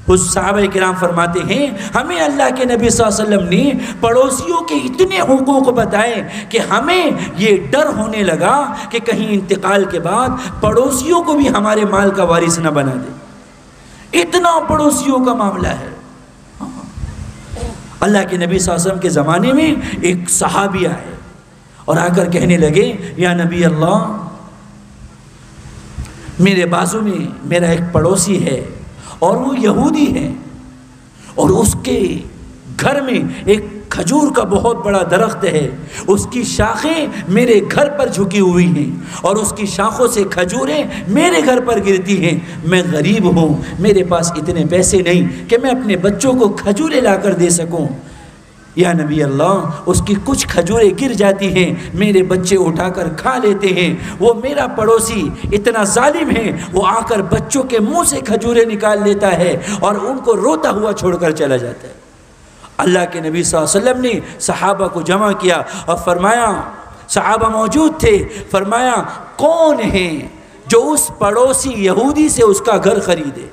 A: اس صحابہ کرام فرماتے ہیں ہمیں اللہ کے نبی صلی اللہ علیہ وسلم نے پڑوسیوں کے اتنے حقوق بتائے کہ ہمیں یہ ڈر ہونے لگا کہ کہیں انتقال کے بعد پڑوسیوں کو بھی ہمارے مال کا وارث نہ بنا دے۔ اتنا پڑوسیوں کا معاملہ ہے۔ اللہ کے نبی صلی اللہ علیہ وسلم کے زمانے میں ایک صحابی آئے اور آ کر کہنے لگے یا نبی اللہ، میرے بازو میں میرا ایک پڑوسی ہے اور وہ یہودی ہے، اور اس کے گھر میں ایک کھجور کا بہت بڑا درخت ہے، اس کی شاخیں میرے گھر پر جھکی ہوئی ہیں اور اس کی شاخوں سے کھجوریں میرے گھر پر گرتی ہیں۔ میں غریب ہوں، میرے پاس اتنے پیسے نہیں کہ میں اپنے بچوں کو کھجوریں لا کر دے سکوں۔ یا نبی اللہ، اس کی کچھ کھجوریں گر جاتی ہیں، میرے بچے اٹھا کر کھا لیتے ہیں۔ وہ میرا پڑوسی اتنا ظالم ہے، وہ آ کر بچوں کے منہ سے کھجوریں نکال لیتا ہے اور ان کو روتا ہوا چھوڑ کر چلا جاتا ہے۔ اللہ کے نبی صلی اللہ علیہ وسلم نے صحابہ کو جمع کیا اور فرمایا، صحابہ موجود تھے، فرمایا کون ہیں جو اس پڑوسی یہودی سے اس کا گھر خریدے؟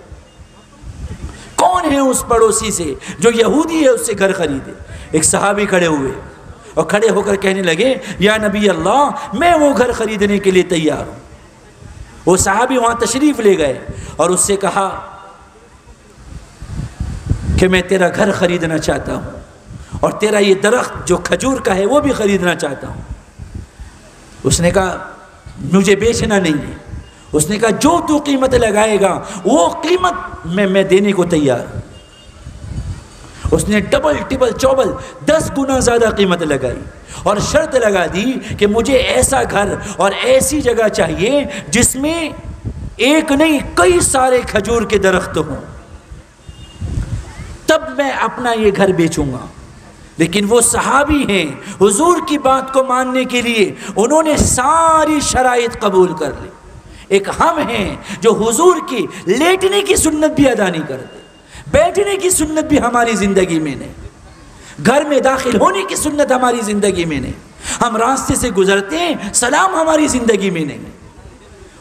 A: کون ہے اس پڑوسی سے جو یہودی ہے اس سے گھر خریدے؟ ایک صحابی کھڑے ہوئے اور کھڑے ہو کر کہنے لگے یا نبی اللہ میں وہ گھر خریدنے کے لیے تیار ہوں۔ وہ صحابی وہاں تشریف لے گئے اور اس سے کہا کہ میں تیرا گھر خریدنا چاہتا ہوں اور تیرا یہ درخت جو کھجور کا ہے وہ بھی خریدنا چاہتا ہوں۔ اس نے کہا مجھے بیچنا نہیں ہے۔ اس نے کہا جو تو قیمت لگائے گا وہ قیمت میں دینے کو تیار ہوں۔ اس نے ڈبل ٹبل چوبل 10 گنا زیادہ قیمت لگائی اور شرط لگا دی کہ مجھے ایسا گھر اور ایسی جگہ چاہیے جس میں ایک نہیں کئی سارے کھجور کے درخت ہوں، تب میں اپنا یہ گھر بیچوں گا۔ لیکن وہ صحابی ہیں، حضور کی بات کو ماننے کے لیے انہوں نے ساری شرائط قبول کر لی۔ ایک ہم ہیں جو حضور کی لیٹنے کی سنت بھی ادا نہیں کرتے، بیٹھنے کی سنت بھی ہماری زندگی میں نہیں، گھر میں داخل ہونے کی سنت ہماری زندگی میں نہیں، ہم راستے سے گزرتے ہیں سلام ہماری زندگی میں نہیں۔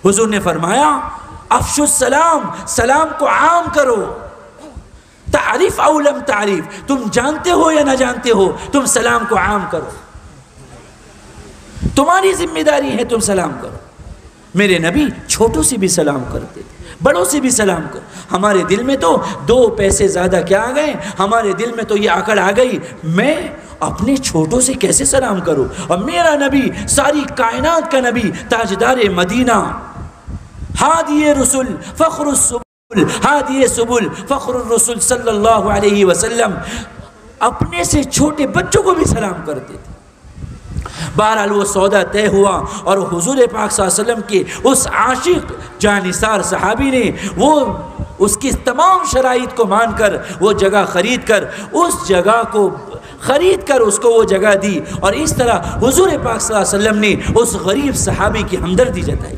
A: حضور نے فرمایا افشوا السلام، سلام کو عام کرو، تعریف او لم تعریف، تم جانتے ہو یا نہ جانتے ہو تم سلام کو عام کرو، تمہاری ذمہ داری ہے تم سلام کرو۔ میرے نبی چھوٹوں سے بھی سلام کرتے تھے، بڑوں سے بھی سلام کرو۔ ہمارے دل میں تو 2 پیسے زیادہ کیا آ گئے، ہمارے دل میں تو یہ آکڑ آ گئی میں اپنے چھوٹوں سے کیسے سلام کروں، اور میرا نبی ساری کائنات کا نبی تاجدار مدینہ، ہادی رسول فخر السبل، ہادی سبل فخر الرسول صلی اللہ علیہ وسلم اپنے سے چھوٹے بچوں کو بھی سلام کرتے تھے۔ بہرحال وہ سودا طے ہوا اور حضور پاک صلی اللہ علیہ وسلم کے اس عاشق جانثار صحابی نے وہ اس کی تمام شرائط کو مان کر وہ جگہ خرید کر اس جگہ کو اس کو وہ جگہ دی، اور اس طرح حضور پاک صلی اللہ علیہ وسلم نے اس غریب صحابی کی ہمدردی جتائی۔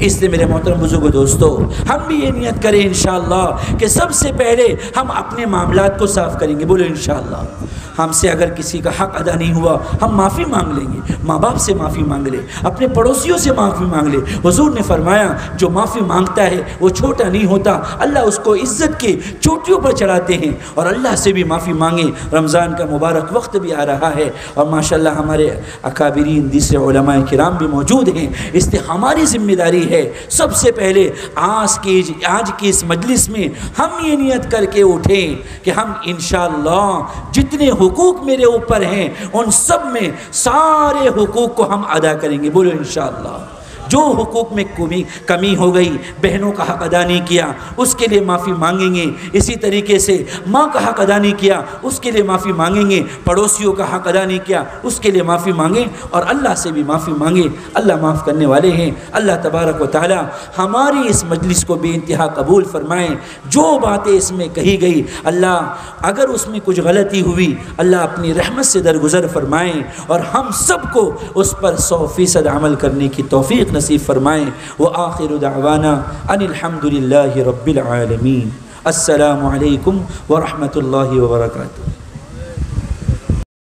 A: اس لیے میرے محترم بزرگ دوستو، ہم بھی یہ نیت کریں انشاءاللہ کہ سب سے پہلے ہم اپنے معاملات کو صاف کریں گے، بولو انشاءاللہ۔ ہم سے اگر کسی کا حق ادا نہیں ہوا ہم معافی مانگ لیں گے، ماں باپ سے معافی مانگ لے، اپنے پڑوسیوں سے معافی مانگ لے۔ حضور نے فرمایا جو معافی مانگتا ہے وہ چھوٹا نہیں ہوتا، اللہ اس کو عزت کے چوٹیوں پر چڑھاتے ہیں۔ اور اللہ سے بھی معافی مانگیں۔ رمضان کا مبارک وقت بھی آ رہا ہے اور ماشاءاللہ ہمارے اکابرین دوسرے علماء کرام بھی موجود ہیں، اس لیے ہماری ذمہ داری ہے سب سے پہلے آج کی اس مجلس میں ہم یہ نیت کر کے اٹھیں کہ ہم انشاءاللہ جتنے حقوق میرے اوپر ہیں ان سب میں سارے حقوق کو ہم ادا کریں گے، بولو انشاءاللہ۔ جو حقوق میں کمی ہو گئی، بہنوں کا حق ادا نہیں کیا اس کے لیے معافی مانگیں گے، اسی طریقے سے ماں کا حق ادا نہیں کیا اس کے لیے معافی مانگیں گے، پڑوسیوں کا حق ادا نہیں کیا اس کے لیے معافی مانگیں، اور اللہ سے بھی معافی مانگیں۔ اللہ معاف کرنے والے ہیں۔ اللہ تبارک و تعالی ہماری اس مجلس کو بے انتہا قبول فرمائیں۔ جو باتیں اس میں کہی گئی اللہ اگر اس میں کچھ غلطی ہوئی اللہ اپنی رحمت سے درگزر فرمائیں، اور ہم سب کو اس پر 100% عمل کرنے کی توفیق نصیب فرمائیں۔ وآخر دعوانا ان الحمد للہ رب العالمین۔ السلام علیکم ورحمۃ اللہ وبرکاتہ۔